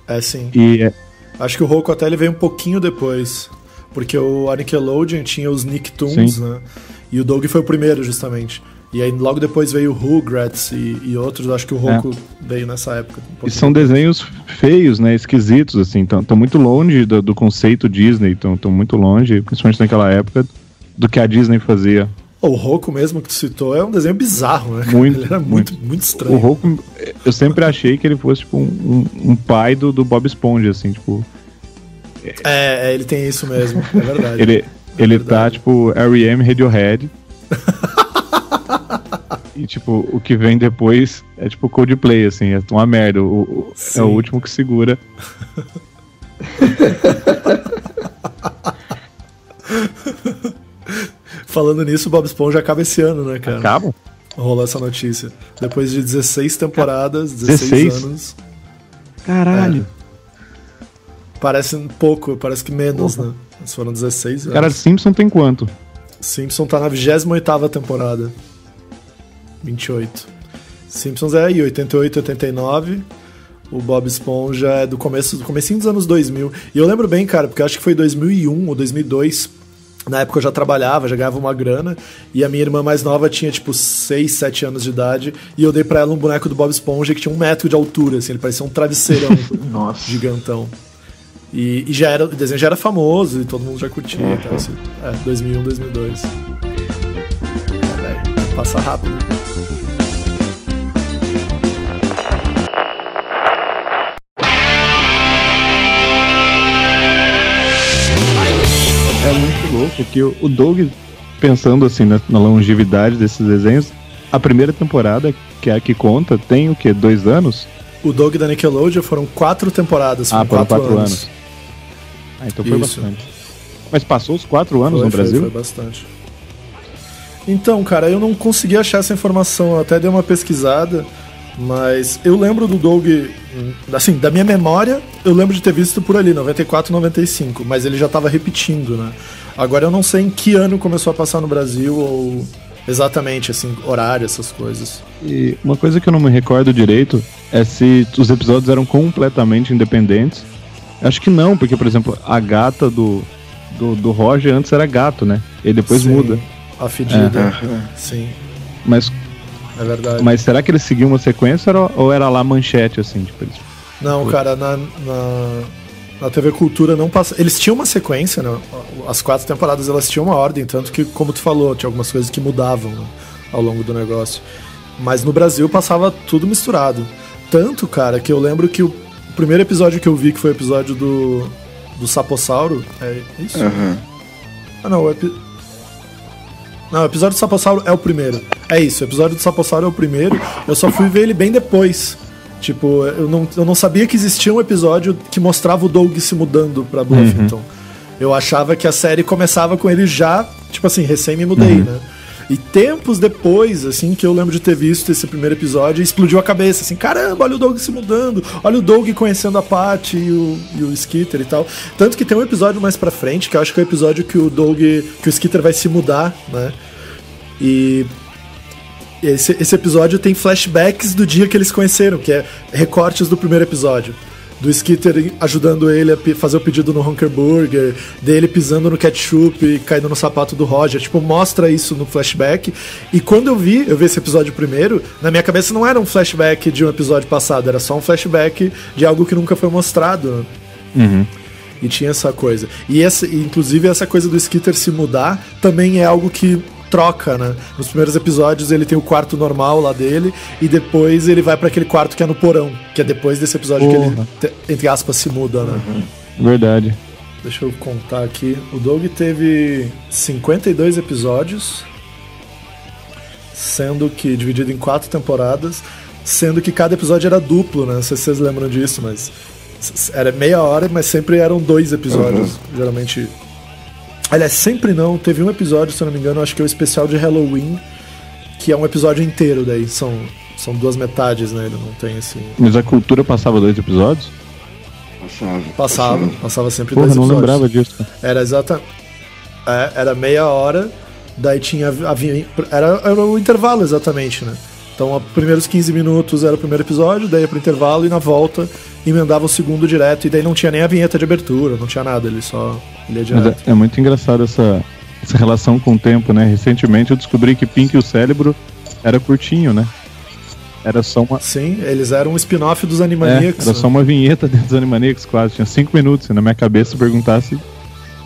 É, sim. E acho que o Rocco até ele veio um pouquinho depois, porque a Nickelodeon tinha os Nicktoons, né? E o Doug foi o primeiro, justamente. E aí logo depois veio o Rugrats e outros. Acho que o Rocco veio nessa época. E são desenhos feios, né? Esquisitos, assim. Estão muito longe do conceito Disney. Estão muito longe, principalmente naquela época, do que a Disney fazia. O Rocco mesmo que tu citou é um desenho bizarro, né? Muito, ele era muito estranho. O Rocco, eu sempre achei que ele fosse tipo um pai do Bob Esponja, assim, tipo... Ele tem isso mesmo, é verdade. Ele tá, tipo, R.E.M. Radiohead. E, tipo, o que vem depois é, tipo, Coldplay, assim, é uma merda. É o último que segura. Falando nisso, o Bob Esponja acaba esse ano, né, cara? Acaba? Rolou essa notícia. Depois de 16 temporadas, 16 anos. Caralho. Parece pouco, parece que menos, né? Mas foram 16 anos. Cara, Simpson tem quanto? Simpson tá na 28ª temporada. 28. Simpsons é aí, 88, 89. O Bob Esponja é do comecinho dos anos 2000. E eu lembro bem, cara, porque eu acho que foi 2001 ou 2002. Na época eu já trabalhava, já ganhava uma grana. E a minha irmã mais nova tinha, tipo, 6, 7 anos de idade. E eu dei pra ela um boneco do Bob Esponja que tinha 1 metro de altura, assim. Ele parecia um travesseirão Nossa. Gigantão. E o desenho já era famoso e todo mundo já curtia. Então, assim, 2001, 2002. Velho, passa rápido. É muito louco que o Doug, pensando assim na longevidade desses desenhos, a primeira temporada, que é a que conta, tem o quê? 2 anos? O Doug da Nickelodeon foram 4 temporadas, foram 4 anos. Então foi bastante. Mas passou os 4 anos no Brasil? Foi bastante. Então, cara, eu não consegui achar essa informação, eu até dei uma pesquisada, mas eu lembro do Doug, assim, da minha memória, eu lembro de ter visto por ali, 94, 95, mas ele já tava repetindo, né? Agora eu não sei em que ano começou a passar no Brasil, ou exatamente, assim, horário, essas coisas. E uma coisa que eu não me recordo direito é se os episódios eram completamente independentes. Acho que não, porque, por exemplo, a gata do Roger antes era gato, né? E depois muda. A fedida, sim. Mas é verdade. Mas será que eles seguiam uma sequência ou era lá manchete, assim? Tipo, eles... Não, cara, na TV Cultura não passa. Eles tinham uma sequência, né? As 4 temporadas elas tinham uma ordem, tanto que, como tu falou, tinha algumas coisas que mudavam, né, ao longo do negócio. Mas no Brasil passava tudo misturado. Tanto, cara, que eu lembro que o primeiro episódio que eu vi, que foi o episódio do Sapossauro. É isso? Ah, não, Não, o episódio do Sapossauro é o primeiro. É isso, o episódio do Sapossauro é o primeiro. Eu só fui ver ele bem depois. Tipo, eu não sabia que existia um episódio que mostrava o Doug se mudando pra Bluffington. Eu achava que a série começava com ele já, tipo assim, recém me mudei, né? E tempos depois, assim, que eu lembro de ter visto esse primeiro episódio, explodiu a cabeça, assim, caramba, olha o Doug se mudando, olha o Doug conhecendo a Patty e o Skeeter e tal. Tanto que tem um episódio mais pra frente, que eu acho que é o episódio que o Skeeter vai se mudar, né? E esse episódio tem flashbacks do dia que eles conheceram, que é recortes do primeiro episódio. do Skeeter ajudando ele a fazer o pedido no Hunker Burger, dele pisando no ketchup e caindo no sapato do Roger. Tipo, mostra isso no flashback. E quando eu vi esse episódio primeiro, na minha cabeça não era um flashback de um episódio passado, era só um flashback de algo que nunca foi mostrado. E tinha essa coisa. E inclusive essa coisa do Skeeter se mudar também é algo que troca, né? Nos primeiros episódios ele tem o quarto normal lá dele e depois ele vai pra aquele quarto que é no porão, que é depois desse episódio que ele, entre aspas, se muda, né? Verdade. Deixa eu contar aqui. O Doug teve 52 episódios, sendo que dividido em 4 temporadas, sendo que cada episódio era duplo, né? Não sei se vocês lembram disso, mas era meia hora, mas sempre eram 2 episódios, geralmente. Aliás, sempre não. Teve um episódio, se eu não me engano, acho que é o especial de Halloween, que é um episódio inteiro, daí são 2 metades, né? Ele não tem assim... Mas a Cultura passava 2 episódios? Passava sempre 2 Porra, episódios. não lembrava disso. Era era meia hora, daí tinha era o intervalo exatamente, né? Então, os primeiros 15 minutos era o primeiro episódio, daí ia pro intervalo e na volta emendava o segundo direto, e daí não tinha nem a vinheta de abertura, não tinha nada, ele só lia direto. Mas é muito engraçado essa relação com o tempo, né? Recentemente eu descobri que Pink e o Cérebro era curtinho, né? Era só uma... Sim, eles eram um spin-off dos Animaniacs. Era só uma vinheta dentro dos Animaniacs, quase. Tinha 5 minutos, e na minha cabeça, se perguntasse,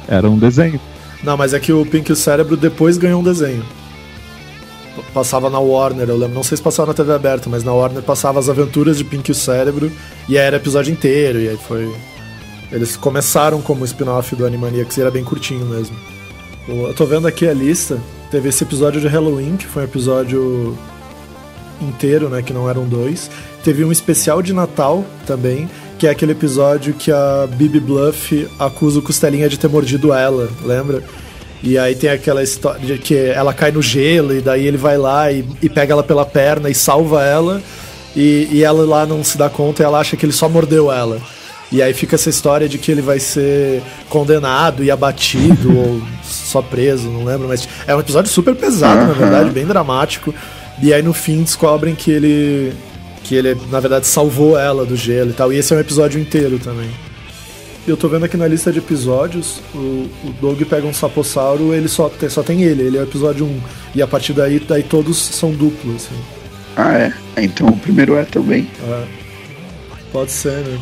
era um desenho. Não, mas é que o Pink e o Cérebro depois ganhou um desenho. Passava na Warner, eu lembro, não sei se passava na TV aberta, mas na Warner passava as aventuras de Pink e o Cérebro, e aí era episódio inteiro, e aí foi... Eles começaram como spin-off do Animaniacs e era bem curtinho mesmo. Eu tô vendo aqui a lista, teve esse episódio de Halloween, que foi um episódio inteiro, né, que não eram 2. Teve um especial de Natal também, que é aquele episódio que a Bibi Bluff acusa o Costelinha de ter mordido ela, lembra? E aí tem aquela história de que ela cai no gelo e daí ele vai lá e pega ela pela perna e salva ela, e ela lá não se dá conta e ela acha que ele só mordeu ela. E aí fica essa história de que ele vai ser condenado e abatido ou só preso, não lembro, mas é um episódio super pesado, na verdade, bem dramático. E aí no fim descobrem que ele na verdade salvou ela do gelo e tal. E esse é um episódio inteiro também. Eu tô vendo aqui na lista de episódios, o Doug pega um sapossauro, ele só tem ele é o episódio 1. E a partir daí todos são duplos, assim. Ah, é? Então o primeiro é também. Pode ser, né?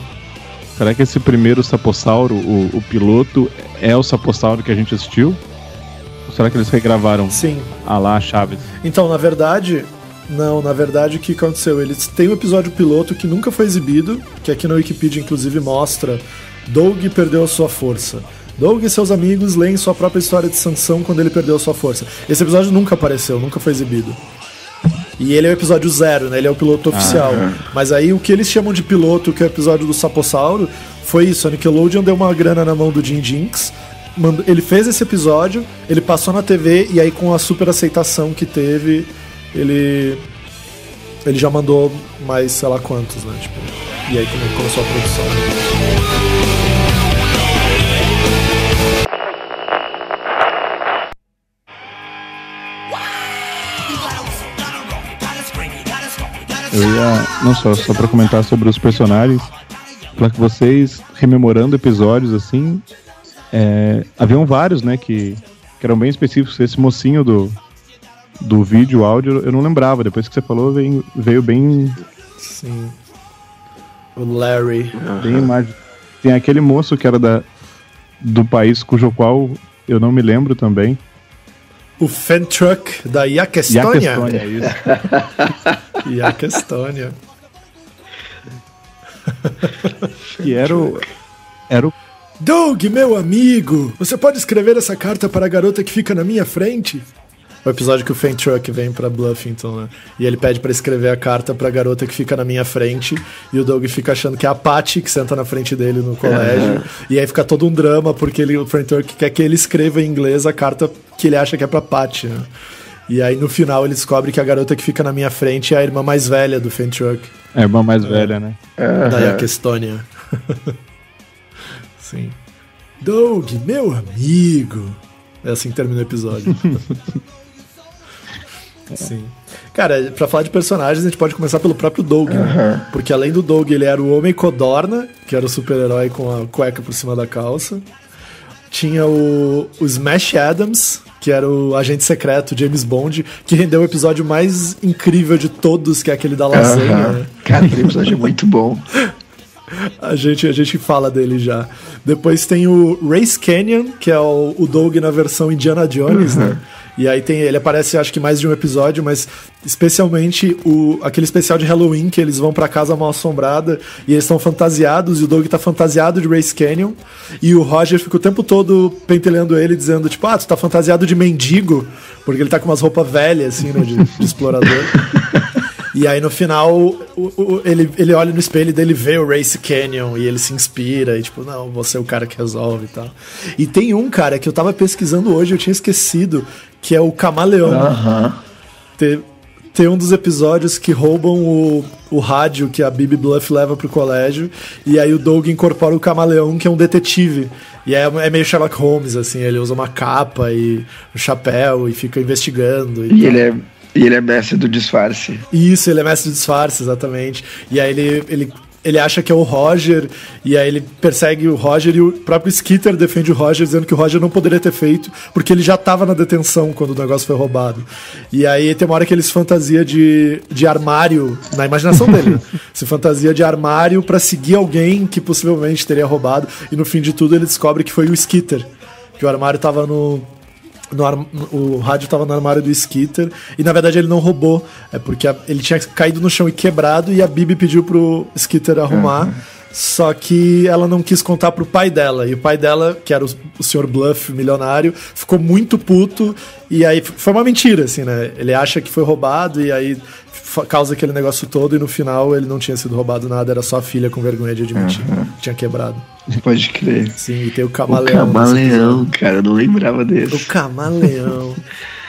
Será que esse primeiro sapossauro, o piloto, é o sapossauro que a gente assistiu? Ou será que eles regravaram? Sim. Lá, Chaves? Então, na verdade, o que aconteceu? Eles têm um episódio piloto que nunca foi exibido, que aqui na Wikipedia, inclusive, mostra Doug perdeu a sua força. Doug e seus amigos leem sua própria história de Sansão quando ele perdeu a sua força. Esse episódio nunca apareceu, nunca foi exibido. E ele é o episódio 0, né? Ele é o piloto oficial. Mas aí o que eles chamam de piloto, que é o episódio do Sapossauro, foi isso. A Nickelodeon deu uma grana na mão do Jim Jinx. Ele fez esse episódio, ele passou na TV, e aí com a super aceitação que teve, ele já mandou mais sei lá quantos, né? Tipo, e aí começou a produção. Eu ia, não só pra comentar sobre os personagens, pra que vocês, rememorando episódios assim, haviam vários, né, que eram bem específicos. Esse mocinho do vídeo, áudio, eu não lembrava, depois que você falou, veio bem... Sim. O Larry. Bem imagem. Tem aquele moço que era do país cujo qual eu não me lembro também. O Fentruck da Yak Estônia. Yak Estônia, isso. Yak Estônia. Que era o... Doug, meu amigo, você pode escrever essa carta para a garota que fica na minha frente? O episódio que o Fentruck vem pra Bluffington, né? E ele pede pra escrever a carta pra garota que fica na minha frente, e o Doug fica achando que é a Patty que senta na frente dele no colégio, e aí fica todo um drama, porque o Fentruck quer que ele escreva em inglês a carta que ele acha que é pra Patty, né? E aí no final ele descobre que a garota que fica na minha frente é a irmã mais velha do Fentruck. É a irmã mais velha, né? Da Yak Estônia. Sim. Doug, meu amigo. É assim que termina o episódio. Sim. Cara, pra falar de personagens, a gente pode começar pelo próprio Doug, né? Porque além do Doug, ele era o Homem Codorna, que era o super-herói com a cueca por cima da calça. Tinha o Smash Adams, que era o agente secreto James Bond, que rendeu o episódio mais incrível de todos, que é aquele da lasanha. Né? Cara, aquele episódio é muito bom. A gente fala dele já. Depois tem o Race Canyon, que é o Doug na versão Indiana Jones, né? E aí ele aparece, acho que mais de um episódio, mas especialmente aquele especial de Halloween, que eles vão pra casa mal assombrada e eles estão fantasiados, e o Doug tá fantasiado de Race Canyon, e o Roger fica o tempo todo pentelhando ele, dizendo, tipo, tu tá fantasiado de mendigo, porque ele tá com umas roupas velhas, assim, né, de explorador. E aí no final ele olha no espelho dele, vê o Race Canyon e ele se inspira e tipo, não, você é o cara que resolve e tal. E tem um cara que eu tava pesquisando hoje, eu tinha esquecido, que é o Camaleão. Tem um dos episódios que roubam o rádio que a Bibi Bluff leva pro colégio, e aí o Doug incorpora o Camaleão, que é um detetive. E é meio Sherlock Holmes, assim, ele usa uma capa e um chapéu e fica investigando. E ele é mestre do disfarce. Isso, ele é mestre do disfarce, exatamente. E aí ele acha que é o Roger, e aí ele persegue o Roger, e o próprio Skeeter defende o Roger, dizendo que o Roger não poderia ter feito, porque ele já estava na detenção quando o negócio foi roubado. E aí tem uma hora que ele se fantasia de armário, na imaginação dele, se fantasia de armário pra seguir alguém que possivelmente teria roubado, e no fim de tudo ele descobre que foi o Skeeter, que o armário tava o rádio tava no armário do Skeeter, e na verdade ele não roubou, é porque ele tinha caído no chão e quebrado, e a Bibi pediu pro Skeeter arrumar, só que ela não quis contar pro pai dela, e o pai dela, que era o Sr. Bluff milionário, ficou muito puto, e aí foi uma mentira, assim, né, ele acha que foi roubado, e aí causa aquele negócio todo, e no final ele não tinha sido roubado nada, era só a filha com vergonha de admitir que tinha quebrado. Pode crer. Sim, e tem o Camaleão. O Camaleão, cara, eu não lembrava desse. O Camaleão.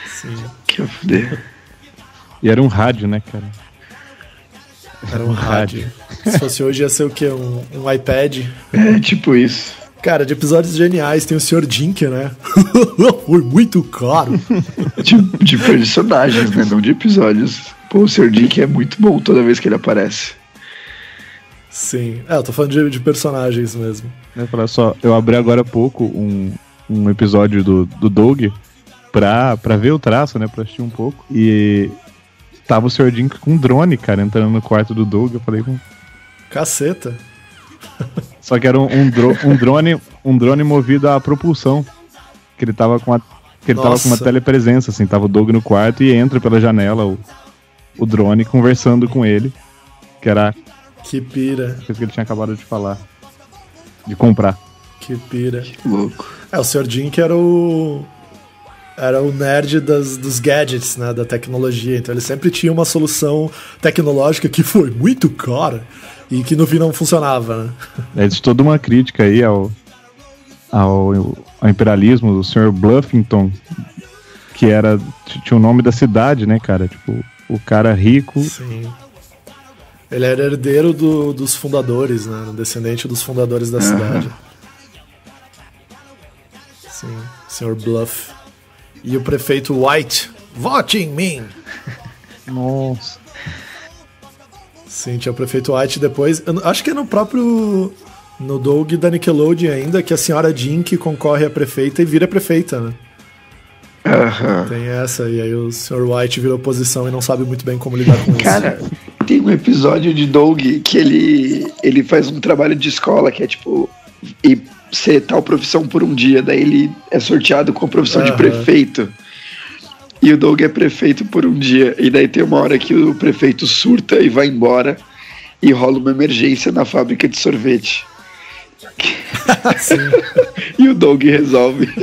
Sim. Que foder. E era um rádio, né, cara? Era um rádio. Se fosse hoje ia ser o quê? Um iPad? É, tipo isso. Cara, de episódios geniais, tem o Sr. Dink, né? Foi muito caro. De personagens, né? Não de episódios. Pô, o Sr. Dink é muito bom toda vez que ele aparece. Sim. Eu tô falando de personagens mesmo. Olha só, eu abri agora há pouco um episódio do Doug pra ver o traço, né? Pra assistir um pouco. E tava o Sr. Dink com um drone, cara, entrando no quarto do Doug. Eu falei, caceta. Só que era um drone movido a propulsão. Que ele tava com uma telepresença, assim. Tava o Doug no quarto e entra pela janela o drone conversando com ele. Que era... Que pira. Coisa que ele tinha acabado de falar. De comprar. Que pira. Que louco. O Sr. Dink era o nerd dos gadgets, né? Da tecnologia. Então ele sempre tinha uma solução tecnológica que foi muito cara e que no fim não funcionava, né? É toda uma crítica aí ao imperialismo do Sr. Bluffington, que tinha o nome da cidade, né, cara? Tipo, o cara rico. Sim. Ele era herdeiro dos fundadores, né? Descendente dos fundadores da cidade. Sim, Sr. Bluff. E o prefeito White, vote em mim! Nossa. Sim, tinha o prefeito White depois. Acho que é no Doug da Nickelodeon ainda, que a senhora Dink concorre a prefeita e vira prefeita, né? Tem essa, e aí o Sr. White vira oposição e não sabe muito bem como lidar com isso. Cara, tem um episódio de Doug que ele faz um trabalho de escola que é tipo ir ser tal profissão por um dia, daí ele é sorteado com a profissão de prefeito. E o Doug é prefeito por um dia, e daí tem uma hora que o prefeito surta e vai embora e rola uma emergência na fábrica de sorvete. E o Doug resolve.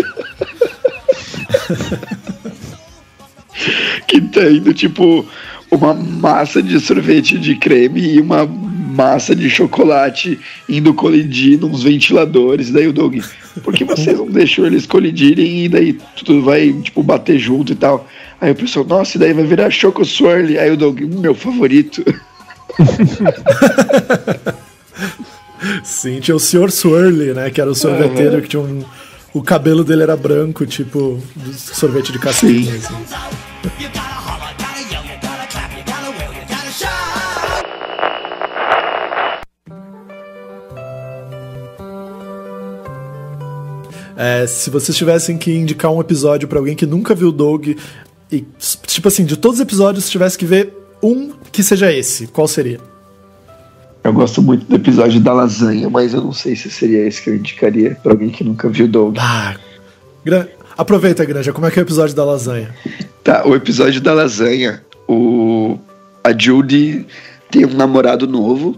Que tá indo tipo uma massa de sorvete de creme e uma massa de chocolate indo colidir nos ventiladores. Daí o Doug, por que vocês não deixam eles colidirem e daí tudo vai tipo bater junto e tal? Aí o pessoal, nossa, e daí vai virar Choco Swirly. Aí o Doug, meu favorito. Sim, tinha o Sr. Swirly, né, que era o sorveteiro que tinha o cabelo dele era branco, tipo sorvete de casquinha, assim. Se vocês tivessem que indicar um episódio pra alguém que nunca viu Doug, e, tipo assim, de todos os episódios, se tivesse que ver um que seja esse, qual seria? Eu gosto muito do episódio da lasanha, mas eu não sei se seria esse que eu indicaria pra alguém que nunca viu Doug. Aproveita, Granja, como é que é o episódio da lasanha? Tá, o episódio da lasanha, a Judy tem um namorado novo,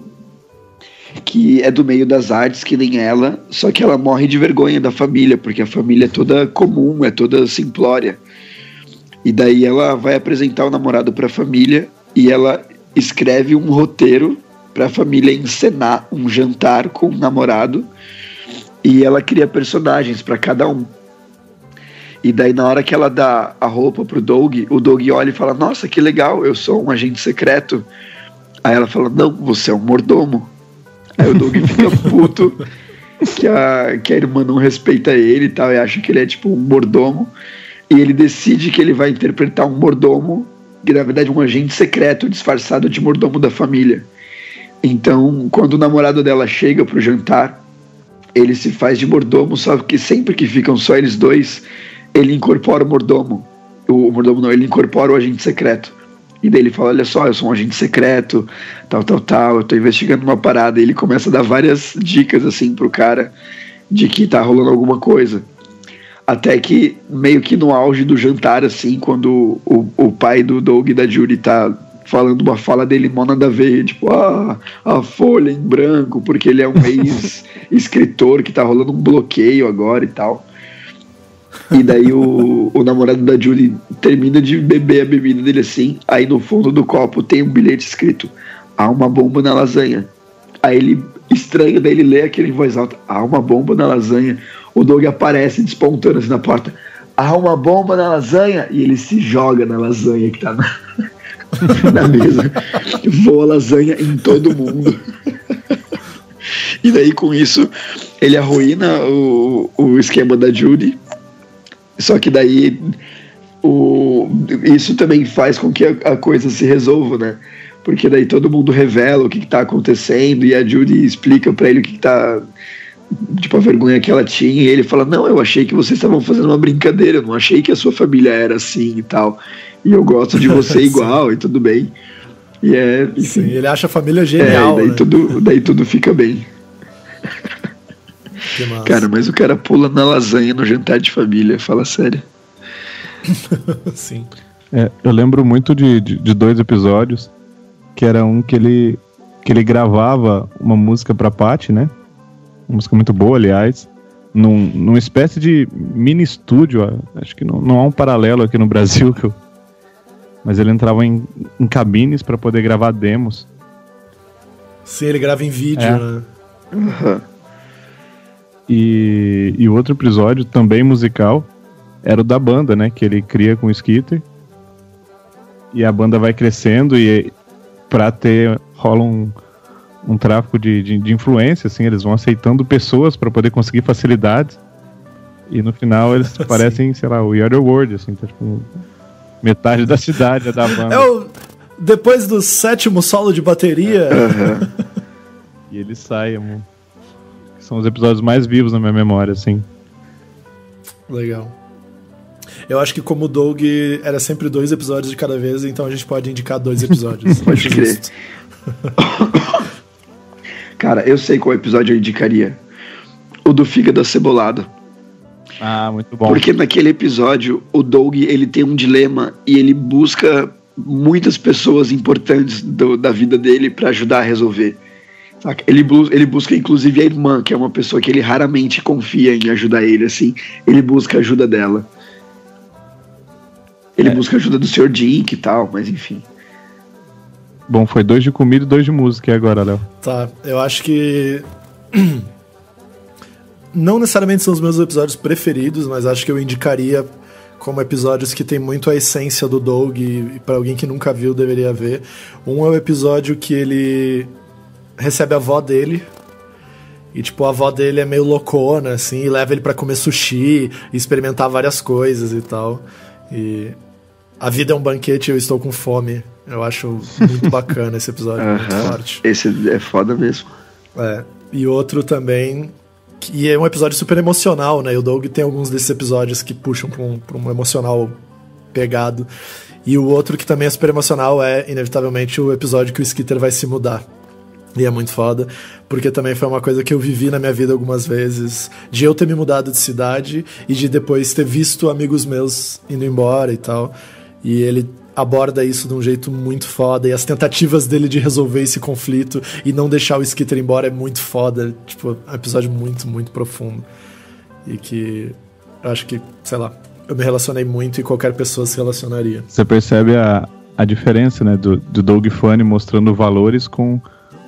que é do meio das artes, que nem ela, só que ela morre de vergonha da família, porque a família é toda comum, é toda simplória. E daí ela vai apresentar o namorado pra família, e ela escreve um roteiro pra família encenar um jantar com o namorado, e ela cria personagens pra cada um. E daí na hora que ela dá a roupa pro Doug, o Doug olha e fala: nossa, que legal, eu sou um agente secreto. Aí ela fala: não, você é um mordomo. Aí o Doug fica puto que a irmã não respeita ele e tal, e acha que ele é tipo um mordomo. E ele decide que ele vai interpretar um mordomo, que na verdade é um agente secreto disfarçado de mordomo da família. Então, quando o namorado dela chega pro jantar, ele se faz de mordomo, só que sempre que ficam só eles dois, ele incorpora o mordomo. O mordomo não, ele incorpora o agente secreto. E daí ele fala: olha só, eu sou um agente secreto, tal, eu tô investigando uma parada. E ele começa a dar várias dicas assim pro cara de que tá rolando alguma coisa. Até que, meio que no auge do jantar, assim, quando o pai do Doug e da Judy tá falando uma fala dele mó nada a ver, tipo, a folha em branco, porque ele é um ex-escritor que tá rolando um bloqueio agora e tal. E daí o namorado da Judy termina de beber a bebida dele assim, aí no fundo do copo tem um bilhete escrito: há uma bomba na lasanha. Aí ele estranha, daí ele lê aquilo em voz alta: há uma bomba na lasanha. O Doug aparece despontando assim na porta: há uma bomba na lasanha. E ele se joga na lasanha que tá na mesa. Voa lasanha em todo mundo. E daí com isso ele arruína o esquema da Judy. Só que daí isso também faz com que a coisa se resolva, né? Porque daí todo mundo revela o que tá acontecendo e a Judy explica pra ele o que tá, tipo, a vergonha que ela tinha, e ele fala: não, eu achei que vocês estavam fazendo uma brincadeira, eu não achei que a sua família era assim e tal, e eu gosto de você igual e tudo bem. E enfim. Sim, ele acha a família genial, daí, né? daí tudo fica bem. Cara, mas o cara pula na lasanha no jantar de família, fala sério. Sim. Eu lembro muito de 2 episódios, que era um que ele gravava uma música pra Patty, né? Uma música muito boa, aliás, numa espécie de mini estúdio. Acho que não há um paralelo aqui no Brasil, mas ele entrava em cabines pra poder gravar demos. Sim, ele grava em vídeo, né? Uhum. E o outro episódio, também musical, era o da banda, né? Que ele cria com o Skitter. E a banda vai crescendo e rola um tráfico de influência, assim. Eles vão aceitando pessoas para poder conseguir facilidades. E no final eles parecem, sei lá, o We Are The World, assim. Tá, tipo, metade da cidade é da banda. Depois do 7º solo de bateria... Uhum. E ele sai, amor. São os episódios mais vivos na minha memória, assim. Legal. Eu acho que como o Doug era sempre 2 episódios de cada vez, então a gente pode indicar 2 episódios. Pode crer. Cara, eu sei qual episódio eu indicaria. O do Fígado Acebolado. Ah, muito bom. Porque naquele episódio, o Doug, ele tem um dilema e ele busca muitas pessoas importantes da vida dele pra ajudar a resolver. Ele busca inclusive a irmã, que é uma pessoa que ele raramente confia em ajudar ele, assim. Ele busca a ajuda dela. Ele busca a ajuda do Sr. Dink e tal, mas enfim. Bom, foi 2 de comida e 2 de música. E agora, Léo? Tá, eu acho que... não necessariamente são os meus episódios preferidos, mas acho que eu indicaria como episódios que tem muito a essência do Doug e pra alguém que nunca viu deveria ver. Um é o episódio que ele recebe a avó dele e, tipo, a avó dele é meio loucona, assim, e leva ele pra comer sushi e experimentar várias coisas e tal. E a vida é um banquete e eu estou com fome. Eu acho muito bacana esse episódio, muito forte. Esse é foda mesmo. E outro também E é um episódio super emocional, né? E o Doug tem alguns desses episódios que puxam pra um emocional pegado. E o outro que também é super emocional é, inevitavelmente, o episódio que o Skeeter vai se mudar. E é muito foda, porque também foi uma coisa que eu vivi na minha vida algumas vezes, de eu ter me mudado de cidade e de depois ter visto amigos meus indo embora e tal. E ele aborda isso de um jeito muito foda, e as tentativas dele de resolver esse conflito e não deixar o Skeeter embora é muito foda. Tipo, é um episódio muito, muito profundo. E que eu acho que, sei lá, eu me relacionei muito e qualquer pessoa se relacionaria. Você percebe a diferença, né, do Doug Funny mostrando valores com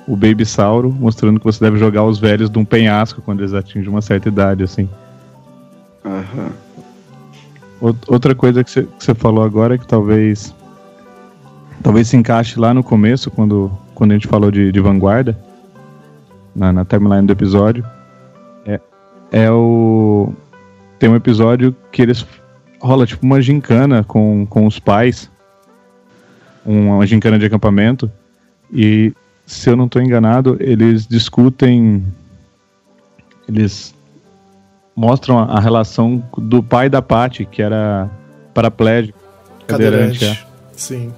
o Baby Sauro mostrando que você deve jogar os velhos de um penhasco quando eles atingem uma certa idade, assim. Outra coisa que você falou agora, que talvez se encaixe lá no começo, quando a gente falou de vanguarda, na timeline do episódio, tem um episódio que eles rola tipo uma gincana com os pais, uma gincana de acampamento, e se eu não estou enganado, eles discutem, eles mostram a relação do pai da Patty, que era paraplégico, cadeirante. Sim.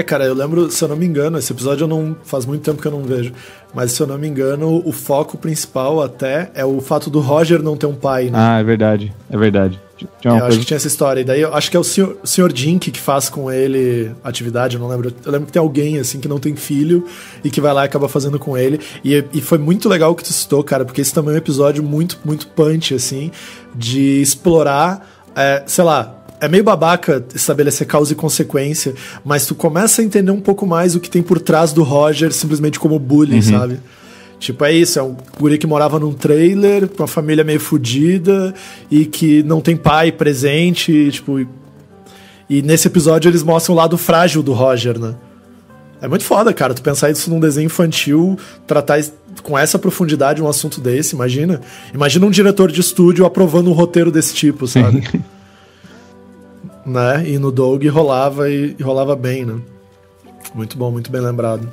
Cara, eu lembro, se eu não me engano, esse episódio faz muito tempo que eu não vejo, mas se eu não me engano, o foco principal até é o fato do Roger não ter um pai, né? Ah, é verdade. Acho que tinha essa história, e daí eu acho que é o Sr. Dink que faz com ele atividade, eu não lembro. Eu lembro que tem alguém, assim, que não tem filho e que vai lá e acaba fazendo com ele, e foi muito legal o que tu citou, cara, porque esse também é um episódio muito, muito punch, assim, de explorar, sei lá, é meio babaca estabelecer causa e consequência, mas tu começa a entender um pouco mais o que tem por trás do Roger, simplesmente como bullying, sabe? Tipo, é isso, é um guri que morava num trailer, com uma família meio fodida, e que não tem pai presente, e nesse episódio eles mostram o lado frágil do Roger, né? É muito foda, cara, tu pensar isso num desenho infantil, tratar com essa profundidade um assunto desse, imagina um diretor de estúdio aprovando um roteiro desse tipo, sabe? Né? E no Doug rolava e rolava bem, né? Muito bom, muito bem lembrado.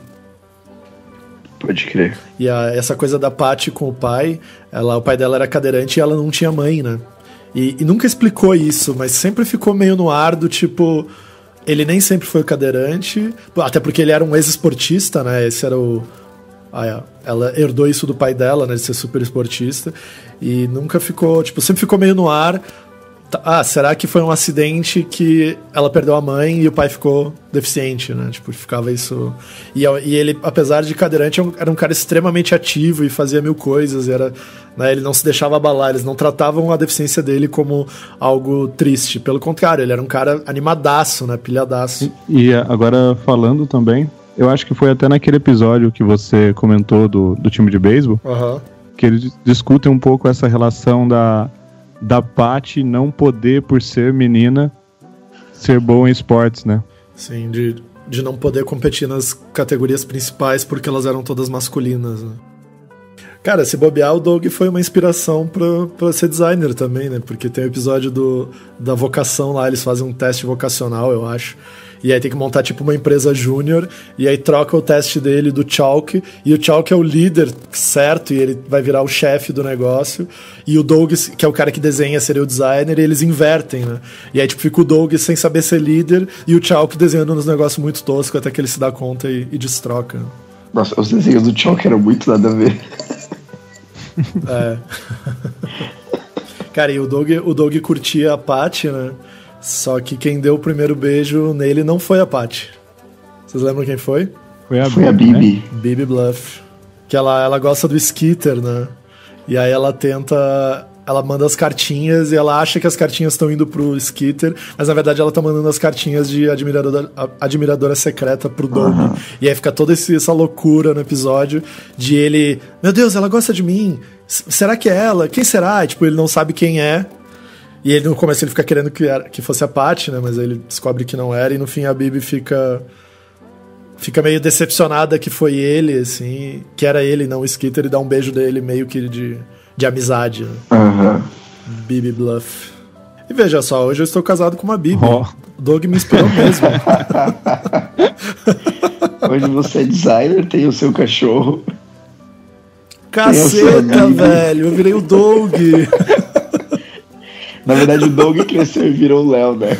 Pode crer. E essa coisa da Patty com o pai, o pai dela era cadeirante e ela não tinha mãe, né? E nunca explicou isso, mas sempre ficou meio no ar do tipo, ele nem sempre foi cadeirante, até porque ele era um ex-esportista, né? Esse era ela herdou isso do pai dela, né? De ser super esportista, e nunca ficou, sempre ficou meio no ar. Será que foi um acidente que ela perdeu a mãe e o pai ficou deficiente, né? Ficava isso... E ele, apesar de cadeirante, era um cara extremamente ativo e fazia mil coisas, né, ele não se deixava abalar, eles não tratavam a deficiência dele como algo triste. Pelo contrário, ele era um cara animadaço, né? Pilhadaço. E agora, falando também, eu acho que foi até naquele episódio que você comentou do time de beisebol, que eles discutem um pouco essa relação da Patty não poder, por ser menina, ser boa em esportes, né? Sim, de não poder competir nas categorias principais porque elas eram todas masculinas, né? Cara, se bobear, o Doug foi uma inspiração pra ser designer também, né? Porque tem o episódio da vocação lá, eles fazem um teste vocacional, eu acho. E aí tem que montar tipo uma empresa júnior, e aí troca o teste dele do Chalk, e o Chalk é o líder certo, e ele vai virar o chefe do negócio, e o Doug, que é o cara que desenha, seria o designer, e eles invertem, né? E aí tipo fica o Doug sem saber ser líder, e o Chalk desenhando uns negócios muito toscos, até que ele se dá conta e destroca. Nossa, os desenhos do Chalk eram muito nada a ver. Cara, e o Doug curtia a Patty, né? Só que quem deu o primeiro beijo nele não foi a Patty. Vocês lembram quem foi? Foi a Bibi. Né? Bibi Bluff. Que ela gosta do Skeeter, né? E aí ela manda as cartinhas e ela acha que as cartinhas estão indo pro Skeeter, mas na verdade ela tá mandando as cartinhas de admiradora secreta pro Doug. E aí fica toda essa loucura no episódio de ele, meu Deus, ela gosta de mim, será que é ela? Quem será? E, tipo, ele não sabe quem é. E ele no começo ele fica querendo que fosse a Patty, né? Mas aí ele descobre que não era, e no fim a Bibi fica meio decepcionada que foi ele, assim, que era ele, não o Skeeter, e dá um beijo dele meio que de amizade. Né? Bibi Bluff. E veja só, hoje eu estou casado com uma Bibi. O Doug me inspirou mesmo. Hoje você é designer, tem o seu cachorro. Caceta, velho, eu virei o Doug. Na verdade, o Doug cresceu e virou o Léo, né?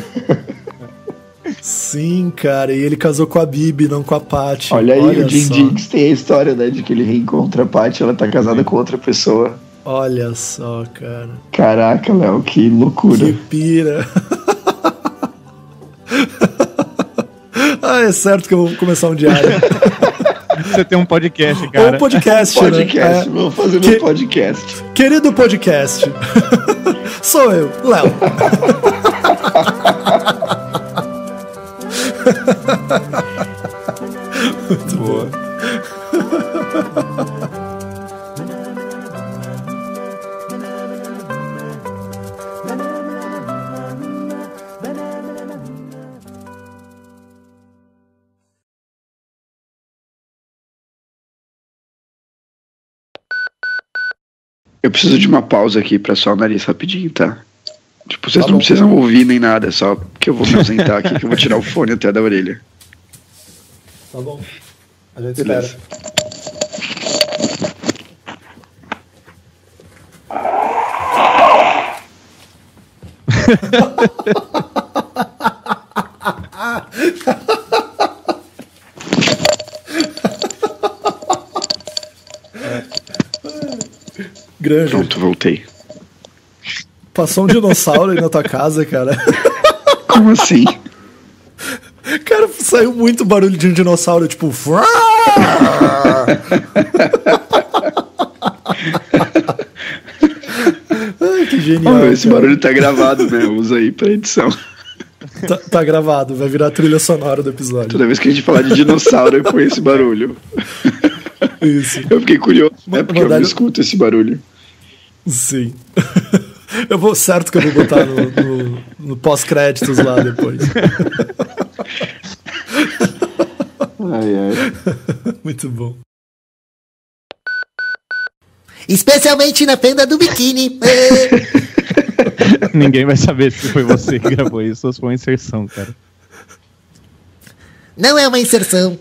Sim, cara, e ele casou com a Bibi, não com a Paty. Olha aí, o Jim Jinx tem a história, né, de que ele reencontra a Paty, ela tá casada com outra pessoa. Olha só, cara. Caraca, Léo, que loucura. Que pira. É certo que eu vou começar um diário. Você tem um podcast, cara. Ou um podcast, podcast, né? vamos fazer um podcast. Querido podcast, sou eu, Léo. Muito boa. Eu preciso de uma pausa aqui pra só o nariz rapidinho, tá? Tipo, vocês Tá não bom. precisam ouvir nem nada, só que eu vou me ausentar aqui, que eu vou tirar o fone até da orelha. Tá bom. A gente Beleza. espera. Grande. Pronto, voltei. Passou um dinossauro aí na tua casa, cara. Como assim? Cara, saiu muito barulho de um dinossauro, tipo. Ai, que genial. Esse cara. barulho tá gravado, né? Usa aí pra edição. Tá gravado, vai virar a trilha sonora do episódio. Toda vez que a gente falar de dinossauro, eu ponho esse barulho. Isso. Eu fiquei curioso, né? Porque eu Verdade. não escuto esse barulho. Sim. Eu vou, certo que eu vou botar no pós-créditos lá depois. Ai, ai. Muito bom. Especialmente na fenda do biquíni. Ninguém vai saber se foi você que gravou isso ou se foi uma inserção, cara. Não é uma inserção.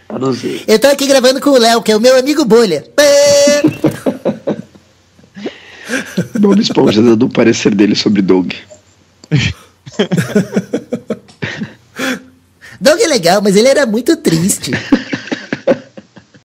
Eu não sei. Eu tô aqui gravando com o Léo, que é o meu amigo bolha. Bob Esponja dando o parecer dele sobre Doug. Doug é legal, mas ele era muito triste.